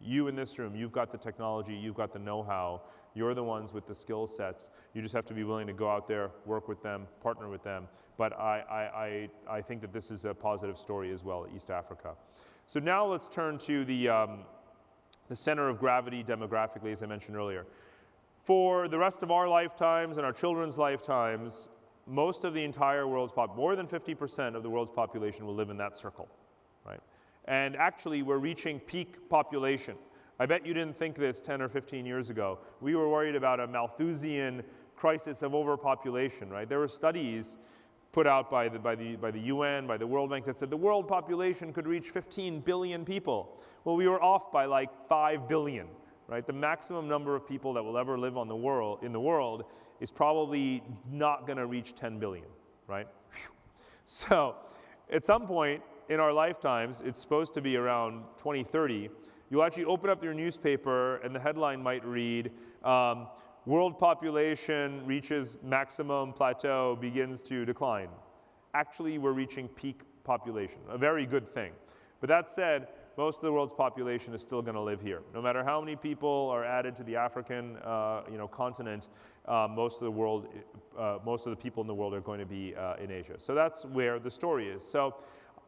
You in this room, you've got the technology, you've got the know-how, you're the ones with the skill sets. You just have to be willing to go out there, work with them, partner with them. But I think that this is a positive story as well, East Africa. So now let's turn to the center of gravity demographically, as I mentioned earlier. For the rest of our lifetimes and our children's lifetimes, most of the entire world's more than 50% of the world's population will live in that circle, right? And actually, we're reaching peak population. I bet you didn't think this 10 or 15 years ago. We were worried about a Malthusian crisis of overpopulation, right? There were studies put out by the UN, by the World Bank, that said the world population could reach 15 billion people. Well, we were off by like 5 billion, right? The maximum number of people that will ever live in the world is probably not going to reach 10 billion, right? Whew. So at some point in our lifetimes, it's supposed to be around 2030, you'll actually open up your newspaper and the headline might read, world population reaches maximum plateau, begins to decline. Actually, we're reaching peak population, a very good thing. But that said, most of the world's population is still going to live here. No matter how many people are added to the African continent, most of the people in the world are going to be in Asia. So that's where the story is. So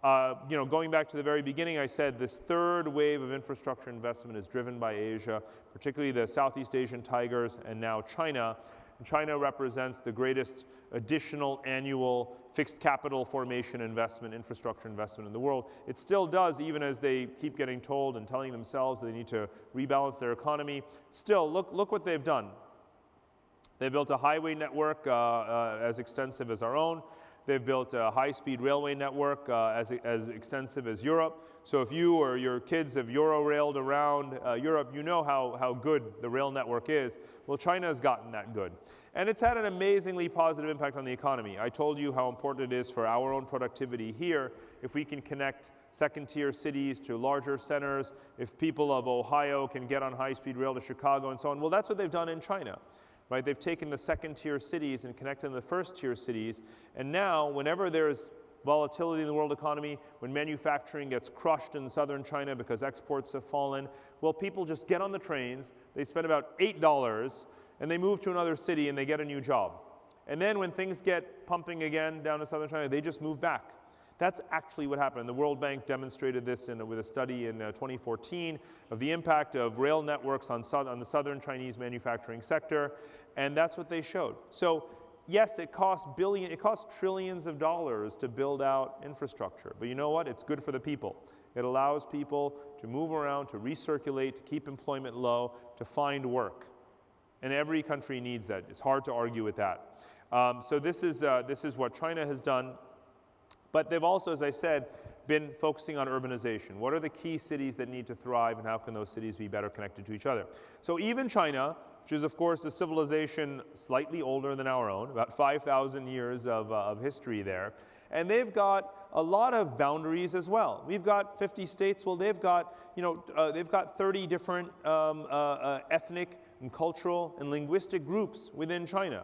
going back to the very beginning, I said this third wave of infrastructure investment is driven by Asia, particularly the Southeast Asian tigers and now China. And China represents the greatest additional annual fixed capital formation investment, infrastructure investment in the world. It still does, even as they keep getting told and telling themselves they need to rebalance their economy. Still, look what they've done. They built a highway network as extensive as our own. They've built a high-speed railway network as extensive as Europe. So if you or your kids have Euro-railed around Europe, you know how good the rail network is. Well, China has gotten that good. And it's had an amazingly positive impact on the economy. I told you how important it is for our own productivity here if we can connect second-tier cities to larger centers, if people of Ohio can get on high-speed rail to Chicago and so on. Well, that's what they've done in China. Right? They've taken the second-tier cities and connected them to the first-tier cities. And now, whenever there's volatility in the world economy, when manufacturing gets crushed in southern China because exports have fallen, well, people just get on the trains, they spend about $8, and they move to another city and they get a new job. And then when things get pumping again down to southern China, they just move back. That's actually what happened. The World Bank demonstrated this with a study in 2014 of the impact of rail networks on the southern Chinese manufacturing sector, and that's what they showed. So yes, it costs trillions of dollars to build out infrastructure, but you know what? It's good for the people. It allows people to move around, to recirculate, to keep employment low, to find work. And every country needs that. It's hard to argue with that. So this is what China has done. But they've also, as I said, been focusing on urbanization. What are the key cities that need to thrive, and how can those cities be better connected to each other? So even China, which is of course a civilization slightly older than our own, about 5,000 years of history there, and they've got a lot of boundaries as well. We've got 50 states. Well, they've got 30 different ethnic and cultural and linguistic groups within China,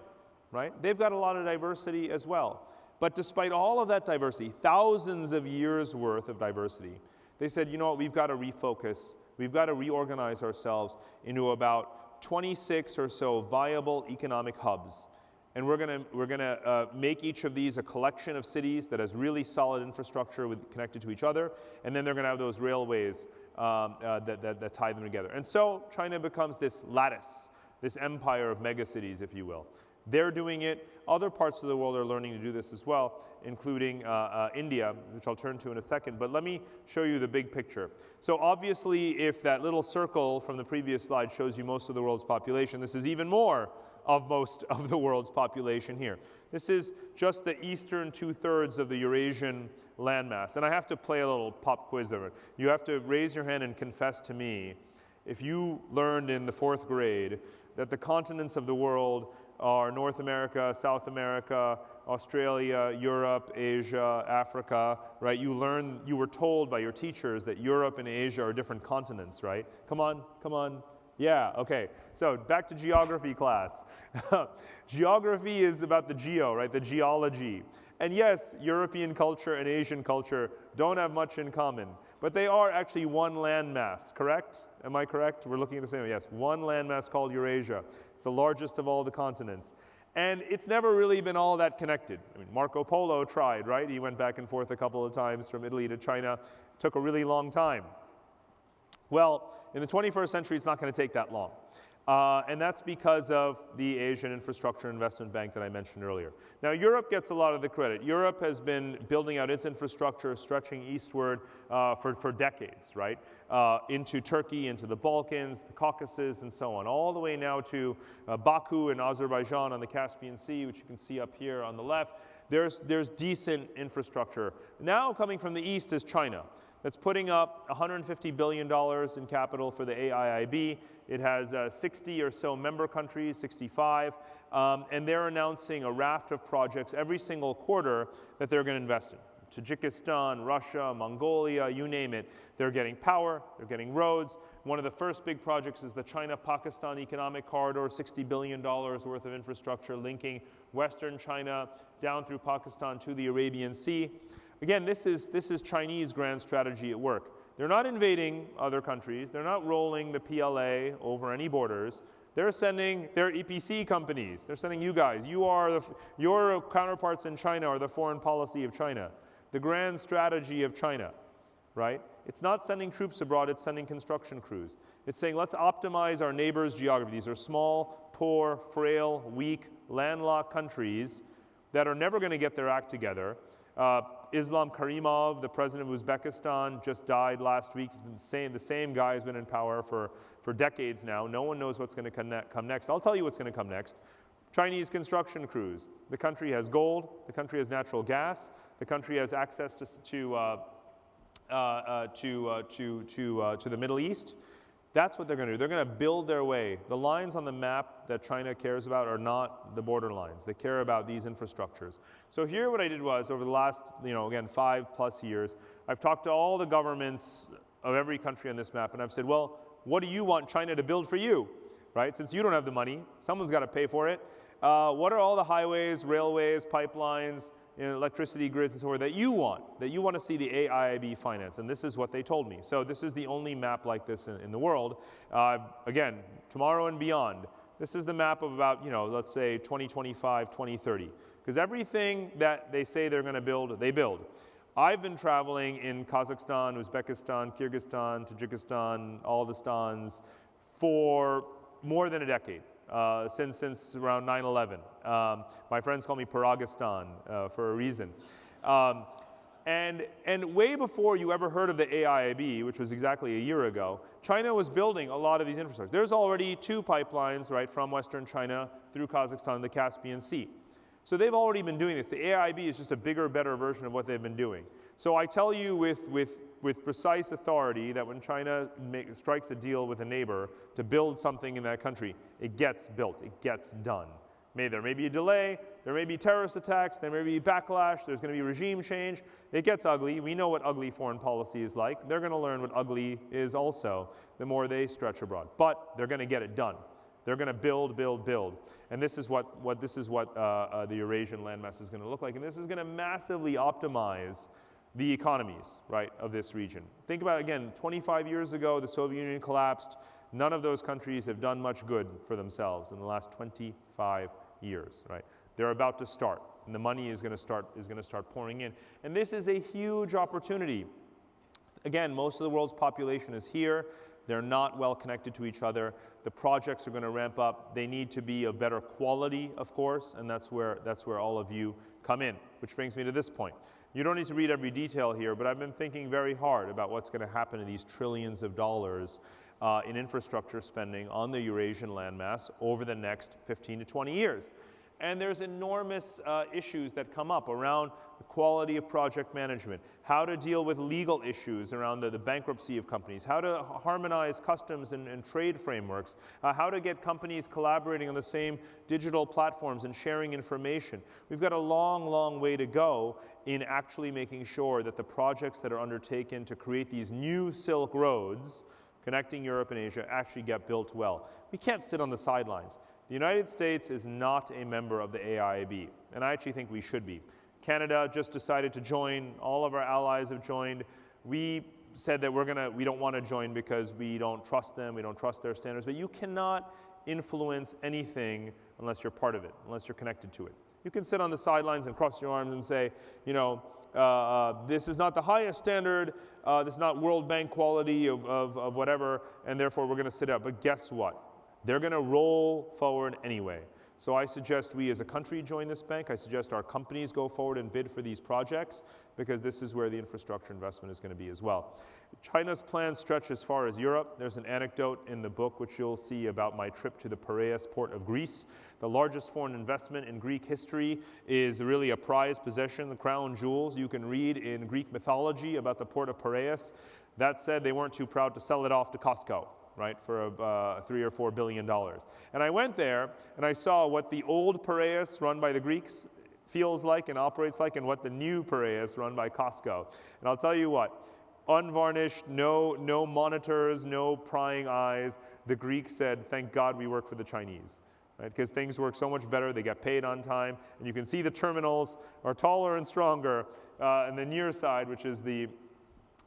right? They've got a lot of diversity as well. But despite all of that diversity, thousands of years worth of diversity, they said, you know what, we've got to refocus. We've got to reorganize ourselves into about 26 or so viable economic hubs. And we're gonna make each of these a collection of cities that has really solid infrastructure connected to each other, and then they're gonna have those railways that tie them together. And so China becomes this lattice, this empire of megacities, if you will. They're doing it. Other parts of the world are learning to do this as well, including India, which I'll turn to in a second. But let me show you the big picture. So obviously, if that little circle from the previous slide shows you most of the world's population, this is even more of most of the world's population here. This is just the eastern 2/3 of the Eurasian landmass. And I have to play a little pop quiz over it. You have to raise your hand and confess to me if you learned in the 4th grade that the continents of the world are North America, South America, Australia, Europe, Asia, Africa, right? You were told by your teachers that Europe and Asia are different continents, right? Come on. Yeah, okay. So back to geography class. Geography is about the geo, right? The geology. And yes, European culture and Asian culture don't have much in common, but they are actually one landmass, correct? Am I correct? We're looking at the same, yes, one landmass called Eurasia. It's the largest of all the continents. And it's never really been all that connected. I mean, Marco Polo tried, right? He went back and forth a couple of times from Italy to China. It took a really long time. Well, in the 21st century, it's not going to take that long. And that's because of the Asian Infrastructure Investment Bank that I mentioned earlier. Now, Europe gets a lot of the credit. Europe has been building out its infrastructure, stretching eastward for decades, right? Into Turkey, into the Balkans, the Caucasus, and so on, all the way now to Baku in Azerbaijan on the Caspian Sea, which you can see up here on the left. There's decent infrastructure. Now coming from the east is China. That's putting up $150 billion in capital for the AIIB. It has 60 or so member countries, 65, and they're announcing a raft of projects every single quarter that they're going to invest in. Tajikistan, Russia, Mongolia, you name it. They're getting power, they're getting roads. One of the first big projects is the China-Pakistan Economic Corridor, $60 billion worth of infrastructure linking Western China down through Pakistan to the Arabian Sea. Again, this is Chinese grand strategy at work. They're not invading other countries. They're not rolling the PLA over any borders. They're sending their EPC companies. They're sending you guys. Your counterparts in China are the foreign policy of China, the grand strategy of China, right? It's not sending troops abroad. It's sending construction crews. It's saying, let's optimize our neighbors' geography. These are small, poor, frail, weak, landlocked countries that are never going to get their act together. Islam Karimov, the president of Uzbekistan, just died last week. He's been the same guy has been in power for decades now. No one knows what's going to come next. I'll tell you what's going to come next. Chinese construction crews. The country has gold. The country has natural gas. The country has access to the Middle East. That's what they're going to do. They're going to build their way. The lines on the map that China cares about are not the border lines. They care about these infrastructures. So here what I did was, over the last, again, 5+ years, I've talked to all the governments of every country on this map, and I've said, well, what do you want China to build for you, right? Since you don't have the money, someone's got to pay for it. What are all the highways, railways, pipelines, electricity grids and so forth that you want to see the AIIB finance? And this is what they told me. So this is the only map like this in the world. Again, tomorrow and beyond, this is the map of about, let's say 2025, 2030. Because everything that they say they're going to build, they build. I've been traveling in Kazakhstan, Uzbekistan, Kyrgyzstan, Tajikistan, all the stans for more than a decade. Since around 9/11. My friends call me Paragistan for a reason. And way before you ever heard of the AIIB, which was exactly a year ago, China was building a lot of these infrastructures. There's already 2 pipelines, right, from Western China through Kazakhstan to the Caspian Sea. So they've already been doing this. The AIIB is just a bigger, better version of what they've been doing. So I tell you with precise authority that when China strikes a deal with a neighbor to build something in that country, it gets built, it gets done. There may be a delay, there may be terrorist attacks, there may be backlash, there's going to be regime change. It gets ugly. We know what ugly foreign policy is like. They're going to learn what ugly is also the more they stretch abroad. But they're going to get it done. They're going to build, build, build. And this is what the Eurasian landmass is going to look like. And this is going to massively optimize the economies, right, of this region. Think about, again, 25 years ago, the Soviet Union collapsed. None of those countries have done much good for themselves in the last 25 years, right? They're about to start, and the money is going to start pouring in. And this is a huge opportunity. Again, most of the world's population is here. They're not well connected to each other. The projects are going to ramp up. They need to be of better quality, of course, and that's where all of you come in, which brings me to this point. You don't need to read every detail here, but I've been thinking very hard about what's going to happen to these trillions of dollars in infrastructure spending on the Eurasian landmass over the next 15 to 20 years. And there's enormous issues that come up around the quality of project management, how to deal with legal issues around the bankruptcy of companies, how to harmonize customs and trade frameworks, how to get companies collaborating on the same digital platforms and sharing information. We've got a long, long way to go in actually making sure that the projects that are undertaken to create these new Silk Roads connecting Europe and Asia actually get built well. We can't sit on the sidelines. The United States is not a member of the AIIB, and I actually think we should be. Canada just decided to join. All of our allies have joined. We said that we don't want to join because we don't trust them, we don't trust their standards, but you cannot influence anything unless you're part of it, unless you're connected to it. You can sit on the sidelines and cross your arms and say, this is not the highest standard, this is not World Bank quality of whatever, and therefore we're going to sit out. But guess what? They're going to roll forward anyway. So I suggest we as a country join this bank. I suggest our companies go forward and bid for these projects because this is where the infrastructure investment is going to be as well. China's plans stretch as far as Europe. There's an anecdote in the book which you'll see about my trip to the Piraeus port of Greece. The largest foreign investment in Greek history is really a prized possession, the crown jewels. You can read in Greek mythology about the port of Piraeus. That said, they weren't too proud to sell it off to Costco, right, for $3 or $4 billion. And I went there and I saw what the old Piraeus run by the Greeks feels like and operates like, and what the new Piraeus run by Costco. And I'll tell you what, unvarnished, no monitors, no prying eyes. The Greeks said, thank God we work for the Chinese, right? Because things work so much better, they get paid on time, and you can see the terminals are taller and stronger. And the near side, which is the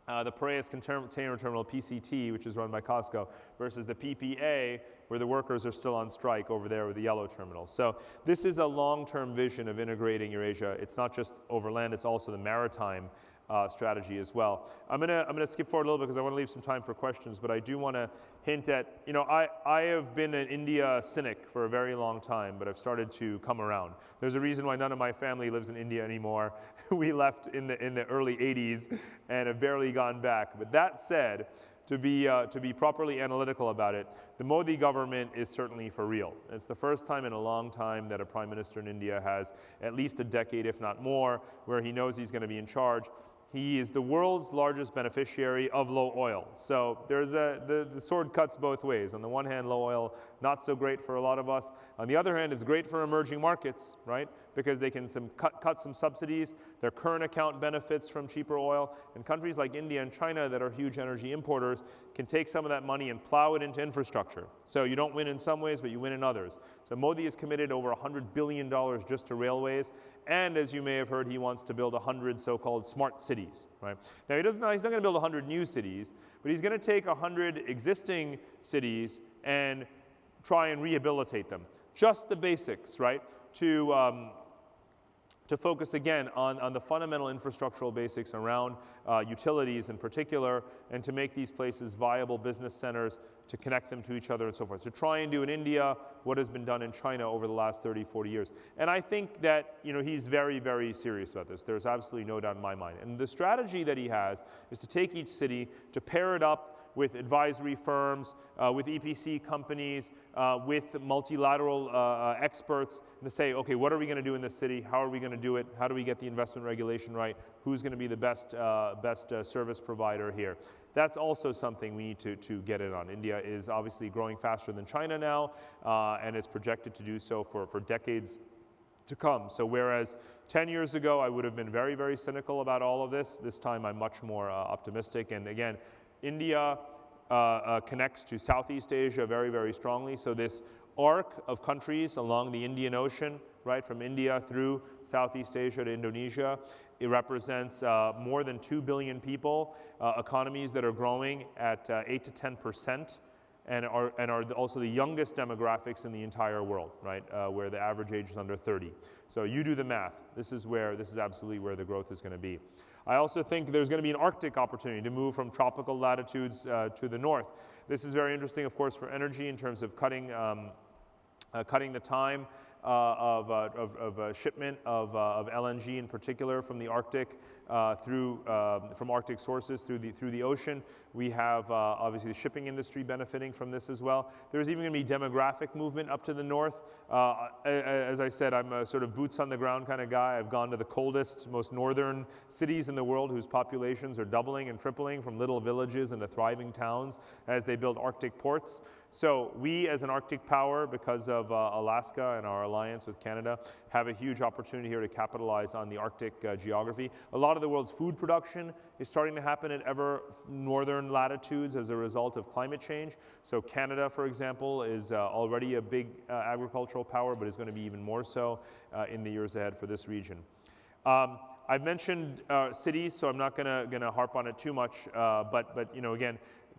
Piraeus Container Terminal, PCT, which is run by Costco, versus the PPA, where the workers are still on strike over there with the yellow terminal. So this is a long-term vision of integrating Eurasia. It's not just over land, it's also the maritime strategy as well. I'm gonna skip forward a little bit because I want to leave some time for questions, but I do want to hint at, I have been an India cynic for a very long time, but I've started to come around. There's a reason why none of my family lives in India anymore. We left in the early 80s and have barely gone back. But that said, to be properly analytical about it, the Modi government is certainly for real. It's the first time in a long time that a prime minister in India has at least a decade, if not more, where he knows he's going to be in charge. He is the world's largest beneficiary of low oil. So there's the sword cuts both ways. On the one hand, low oil, not so great for a lot of us. On the other hand, it's great for emerging markets, right? Because they can cut some subsidies. Their current account benefits from cheaper oil. And countries like India and China that are huge energy importers can take some of that money and plow it into infrastructure. So you don't win in some ways, but you win in others. So Modi has committed over $100 billion just to railways. And as you may have heard, he wants to build 100 so-called smart cities, right? Now, he's not going to build 100 new cities, but he's going to take 100 existing cities and try and rehabilitate them. Just the basics, right? To focus again on the fundamental infrastructural basics around utilities in particular, and to make these places viable business centers, to connect them to each other and so forth. To try and do in India what has been done in China over the last 30, 40 years. And I think that he's very, very serious about this. There's absolutely no doubt in my mind. And the strategy that he has is to take each city, to pair it up with advisory firms, with EPC companies, with multilateral experts, and to say, okay, what are we going to do in this city? How are we going to do it? How do we get the investment regulation right? Who's going to be the best service provider here? That's also something we need to get in on. India is obviously growing faster than China now, and is projected to do so for decades to come. So whereas 10 years ago I would have been very, very cynical about all of this, this time I'm much more optimistic. And again, India connects to Southeast Asia very, very strongly. So this arc of countries along the Indian Ocean, right, from India through Southeast Asia to Indonesia, it represents more than 2 billion people, economies that are growing at 8 to 10%, and are also the youngest demographics in the entire world, right, where the average age is under 30. So you do the math. This is absolutely where the growth is going to be. I also think there's going to be an Arctic opportunity to move from tropical latitudes to the north. This is very interesting, of course, for energy in terms of cutting the time of shipment of LNG in particular from the Arctic from Arctic sources through the ocean. We have obviously the shipping industry benefiting from this as well. There's even going to be demographic movement up to the north. As I said, I'm a sort of boots on the ground kind of guy. I've gone to the coldest, most northern cities in the world whose populations are doubling and tripling from little villages into thriving towns as they build Arctic ports. So we as an Arctic power, because of Alaska and our alliance with Canada, have a huge opportunity here to capitalize on the Arctic geography. A lot of the world's food production is starting to happen at ever northern latitudes as a result of climate change. So Canada, for example, is already a big agricultural power, but is going to be even more so in the years ahead for this region. I've mentioned cities, so I'm not going to harp on it too much, but again,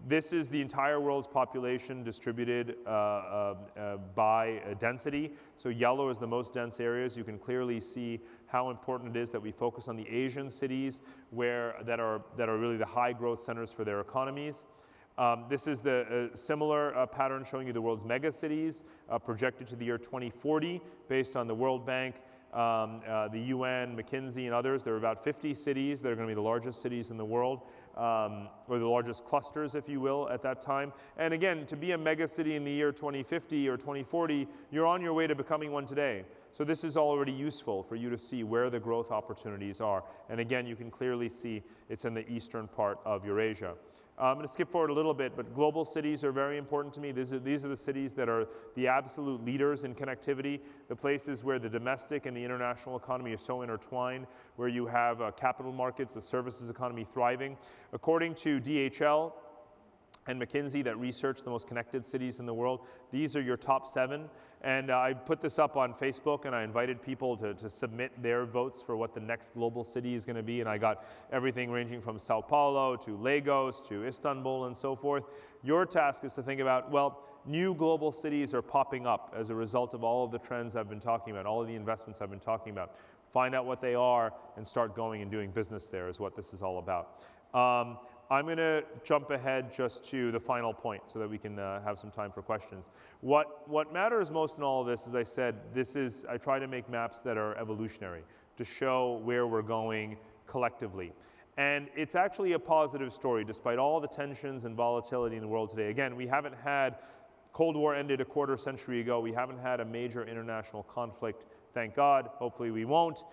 this is the entire world's population distributed by density. So yellow is the most dense areas. You can clearly see how important it is that we focus on the Asian cities that are really the high growth centers for their economies. This is the similar pattern showing you the world's mega cities projected to the year 2040 based on the World Bank, the UN, McKinsey, and others. There are about 50 cities that are going to be the largest cities in the world, or the largest clusters, if you will, at that time. And again, to be a mega city in the year 2050 or 2040, you're on your way to becoming one today. So this is already useful for you to see where the growth opportunities are. And again, you can clearly see it's in the eastern part of Eurasia. I'm going to skip forward a little bit, but global cities are very important to me. These are the cities that are the absolute leaders in connectivity, the places where the domestic and the international economy are so intertwined, where you have capital markets, the services economy thriving. According to DHL and McKinsey that research the most connected cities in the world, these are your top 7. And I put this up on Facebook, and I invited people to submit their votes for what the next global city is going to be. And I got everything ranging from Sao Paulo to Lagos to Istanbul and so forth. Your task is to think about, well, new global cities are popping up as a result of all of the trends I've been talking about, all of the investments I've been talking about. Find out what they are and start going and doing business there is what this is all about. I'm going to jump ahead just to the final point so that we can have some time for questions. What matters most in all of this, as I said, I try to make maps that are evolutionary to show where we're going collectively. And it's actually a positive story despite all the tensions and volatility in the world today. Again, we haven't had, Cold War ended a quarter century ago. We haven't had a major international conflict, thank God. Hopefully we won't.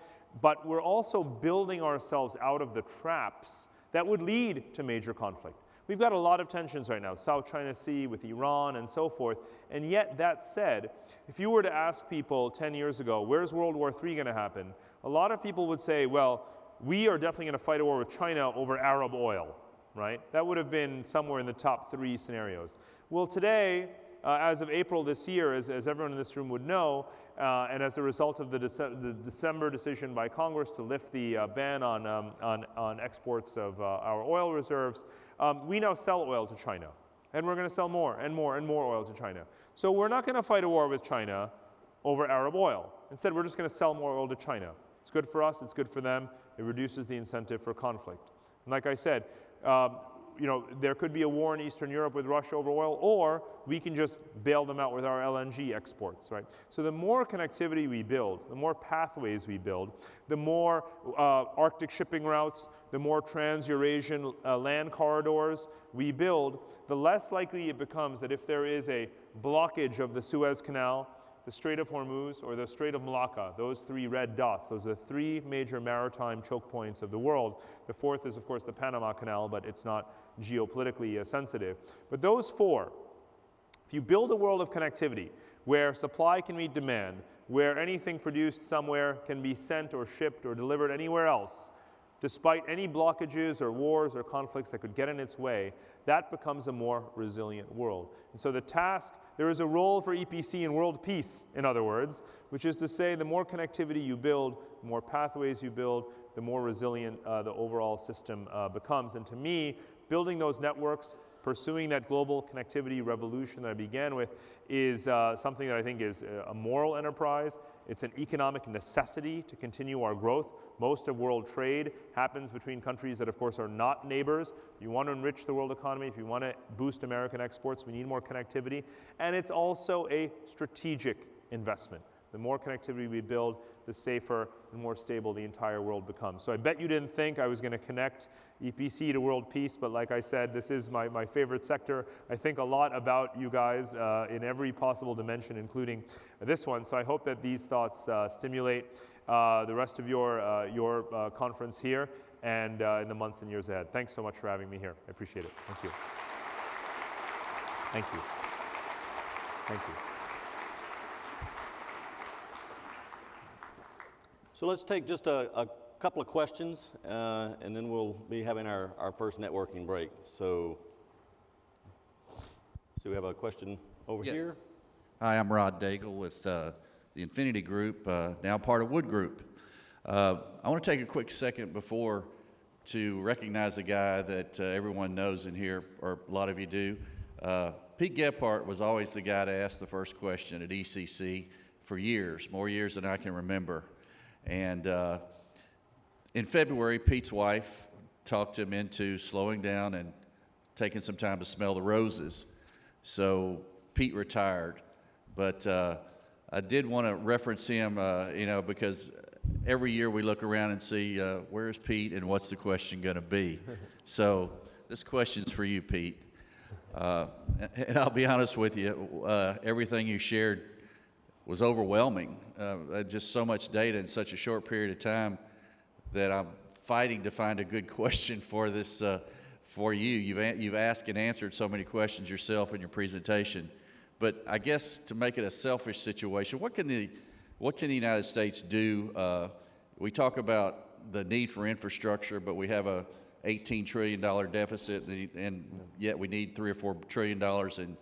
But we're also building ourselves out of the traps that would lead to major conflict. We've got a lot of tensions right now, South China Sea with Iran and so forth, and yet that said, if you were to ask people 10 years ago, where's World War III going to happen? A lot of people would say, well, we are definitely going to fight a war with China over Arab oil, right? That would have been somewhere in the top 3 scenarios. Well, today, as of April this year, as everyone in this room would know, and as a result of the December decision by Congress to lift the ban on exports of our oil reserves, we now sell oil to China. And we're going to sell more and more and more oil to China. So we're not going to fight a war with China over Arab oil. Instead, we're just going to sell more oil to China. It's good for us, it's good for them. It reduces the incentive for conflict. And like I said, there could be a war in Eastern Europe with Russia over oil, or we can just bail them out with our LNG exports, right? So the more connectivity we build, the more pathways we build, the more Arctic shipping routes, the more trans-Eurasian land corridors we build, the less likely it becomes that if there is a blockage of the Suez Canal, the Strait of Hormuz, or the Strait of Malacca, those 3 red dots, those are the 3 major maritime choke points of the world. The 4th is, of course, the Panama Canal, but it's not geopolitically sensitive. But those 4, if you build a world of connectivity where supply can meet demand, where anything produced somewhere can be sent or shipped or delivered anywhere else, despite any blockages or wars or conflicts that could get in its way, that becomes a more resilient world. And so the task, there is a role for EPC in world peace, in other words, which is to say the more connectivity you build, the more pathways you build, the more resilient the overall system becomes. And to me, building those networks, pursuing that global connectivity revolution that I began with is something that I think is a moral enterprise. It's an economic necessity to continue our growth. Most of world trade happens between countries that, of course, are not neighbors. If you want to enrich the world economy, if you want to boost American exports, we need more connectivity. And it's also a strategic investment. The more connectivity we build, the safer and more stable the entire world becomes. So I bet you didn't think I was going to connect EPC to world peace, but like I said, this is my favorite sector. I think a lot about you guys in every possible dimension, including this one. So I hope that these thoughts stimulate the rest of your conference here and in the months and years ahead. Thanks so much for having me here. I appreciate it. Thank you. Thank you. Thank you. So let's take just a couple of questions, and then we'll be having our first networking break. So we have a question over here. Hi, I'm Rod Daigle with the Infinity Group, now part of Wood Group. I want to take a quick second before to recognize a guy that everyone knows in here, or a lot of you do. Pete Gephardt was always the guy to ask the first question at ECC for years, more years than I can remember. And in February, Pete's wife talked him into slowing down and taking some time to smell the roses. So Pete retired, but I did want to reference him, because every year we look around and see where's Pete and what's the question going to be. So this question's for you, Pete. And I'll be honest with you, everything you shared was overwhelming. Just so much data in such a short period of time that I'm fighting to find a good question for this for you. You've asked and answered so many questions yourself in your presentation. But I guess to make it a selfish situation, what can the United States do? We talk about the need for infrastructure, but we have a $18 trillion deficit, and yet we need $3 or $4 trillion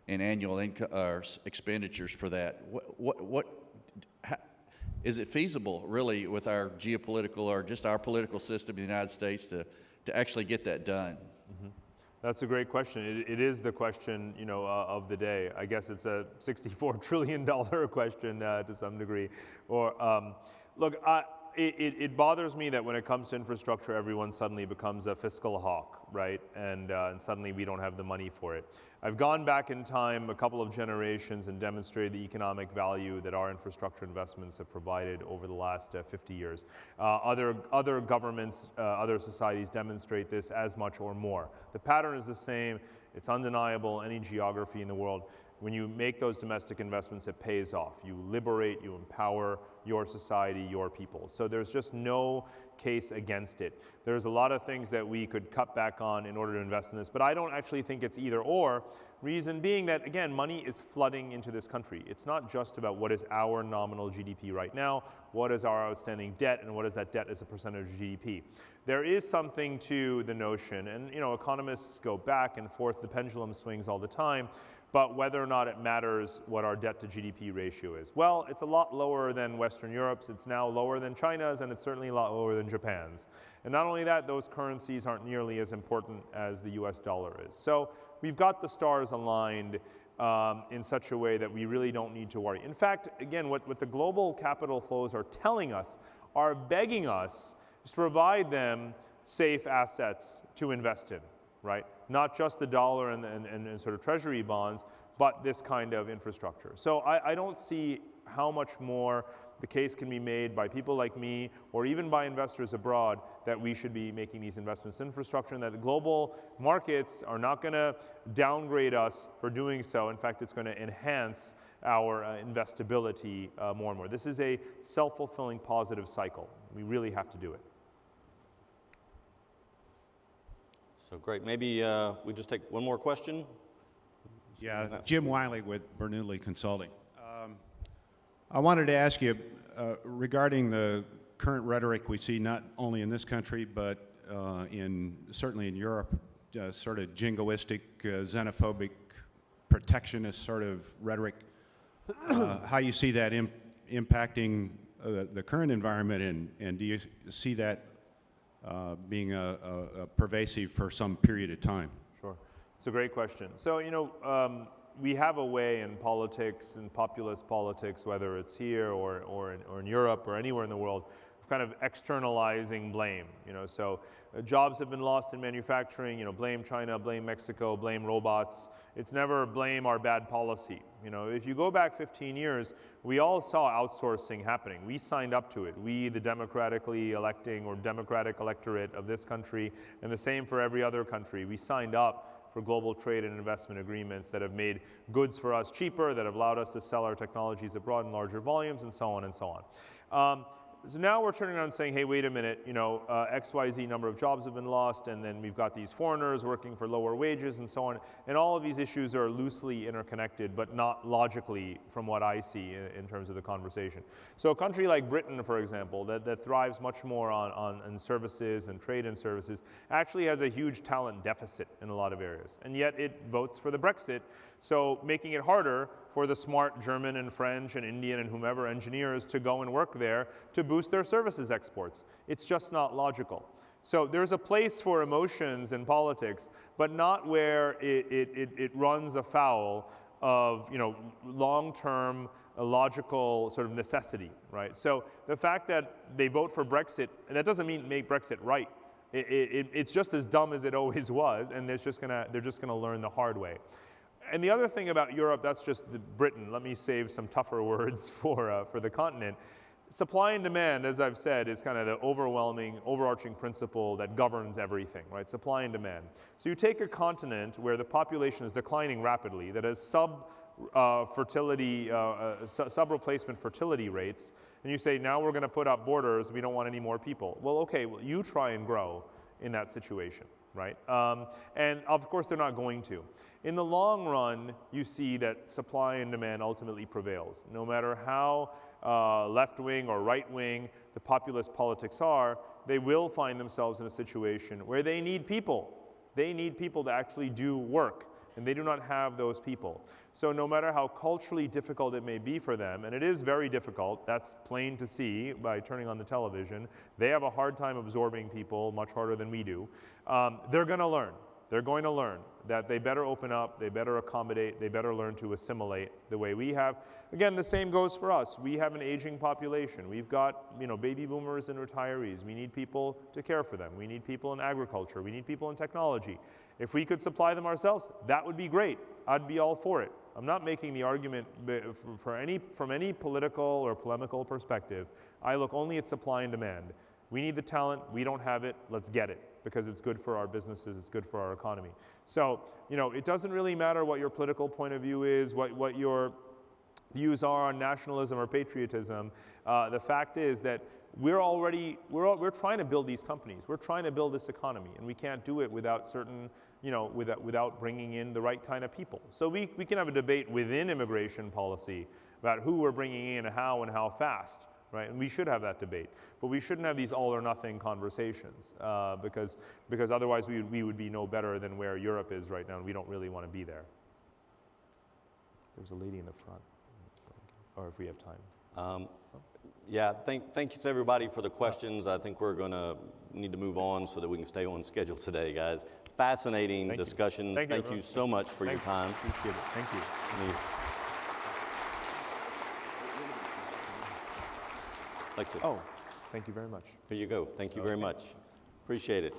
in annual expenditures for that. Is it feasible, really, with our geopolitical or just our political system in the United States to actually get that done? Mm-hmm. That's a great question. It is the question, of the day. I guess it's a $64 trillion question to some degree. Or look, it bothers me that when it comes to infrastructure, everyone suddenly becomes a fiscal hawk, right? And suddenly we don't have the money for it. I've gone back in time a couple of generations and demonstrated the economic value that our infrastructure investments have provided over the last 50 years. Other governments, other societies demonstrate this as much or more. The pattern is the same. It's undeniable. Any geography in the world, when you make those domestic investments, it pays off. You liberate, you empower your society, your people. So there's just no case against it. There's a lot of things that we could cut back on in order to invest in this, but I don't actually think it's either or. Reason being that, again, money is flooding into this country. It's not just about what is our nominal GDP right now, what is our outstanding debt, and what is that debt as a percentage of GDP. There is something to the notion, and economists go back and forth, the pendulum swings all the time, but whether or not it matters what our debt to GDP ratio is. Well, it's a lot lower than Western Europe's, it's now lower than China's, and it's certainly a lot lower than Japan's. And not only that, those currencies aren't nearly as important as the US dollar is. So we've got the stars aligned in such a way that we really don't need to worry. In fact, again, what the global capital flows are telling us, are begging us to provide them safe assets to invest in, right? Not just the dollar and sort of treasury bonds, but this kind of infrastructure. So I don't see how much more the case can be made by people like me or even by investors abroad that we should be making these investments in infrastructure, and that the global markets are not going to downgrade us for doing so. In fact, it's going to enhance our investability more and more. This is a self-fulfilling positive cycle. We really have to do it. So great. Maybe we just take one more question. Yeah, Jim Wiley with Bernoulli Consulting. I wanted to ask you regarding the current rhetoric we see not only in this country but certainly in Europe, sort of jingoistic, xenophobic, protectionist sort of rhetoric. How you see that impacting the current environment, and do you see that being a pervasive for some period of time? Sure. It's a great question. So, we have a way in politics and populist politics, whether it's here or in Europe or anywhere in the world, of kind of externalizing blame. So jobs have been lost in manufacturing. Blame China, blame Mexico, blame robots. It's never blame our bad policy. If you go back 15 years, we all saw outsourcing happening. We signed up to it. We, the democratically electing or democratic electorate of this country, and the same for every other country, we signed up for global trade and investment agreements that have made goods for us cheaper, that have allowed us to sell our technologies abroad in larger volumes, and so on and so on. So now we're turning around and saying, hey, wait a minute, XYZ number of jobs have been lost, and then we've got these foreigners working for lower wages and so on. And all of these issues are loosely interconnected, but not logically from what I see in terms of the conversation. So a country like Britain, for example, that thrives much more on services and trade and services, actually has a huge talent deficit in a lot of areas. And yet it votes for the Brexit, so making it harder for the smart German and French and Indian and whomever engineers to go and work there to boost their services exports. It's just not logical. So there's a place for emotions in politics, but not where it runs afoul of long-term logical sort of necessity, right? So the fact that they vote for Brexit, that doesn't mean make Brexit right. It's just as dumb as it always was, and they're just gonna learn the hard way. And the other thing about Europe, that's just Britain. Let me save some tougher words for the continent. Supply and demand, as I've said, is kind of the overarching principle that governs everything, right? Supply and demand. So you take a continent where the population is declining rapidly, that has sub-replacement fertility rates, and you say, now we're going to put up borders, we don't want any more people. Well, okay, well, you try and grow in that situation, right? And of course, they're not going to. In the long run, you see that supply and demand ultimately prevails. No matter how left-wing or right-wing the populist politics are, they will find themselves in a situation where they need people. They need people to actually do work, and they do not have those people. So no matter how culturally difficult it may be for them, and it is very difficult, that's plain to see by turning on the television, they have a hard time absorbing people, much harder than we do. They're going to learn. They're going to learn that they better open up, they better accommodate, they better learn to assimilate the way we have. Again, the same goes for us. We have an aging population. We've got, baby boomers and retirees. We need people to care for them. We need people in agriculture. We need people in technology. If we could supply them ourselves, that would be great. I'd be all for it. I'm not making the argument from any political or polemical perspective. I look only at supply and demand. We need the talent. We don't have it. Let's get it, because it's good for our businesses. It's good for our economy. So, it doesn't really matter what your political point of view is, what your views are on nationalism or patriotism. The fact is that we're trying to build these companies. We're trying to build this economy, and we can't do it without certain, without bringing in the right kind of people. So we can have a debate within immigration policy about who we're bringing in and how fast, right? And we should have that debate. But we shouldn't have these all or nothing conversations because otherwise we would be no better than where Europe is right now, and we don't really want to be there. There's a lady in the front, or if we have time. Yeah, thank you to everybody for the questions. I think we're going to need to move on so that we can stay on schedule today, guys. Fascinating discussion. Thank you so much for your time. Appreciate it. Thank you. Thank you Thank you very much. Here you go. Thank you very much. Appreciate it.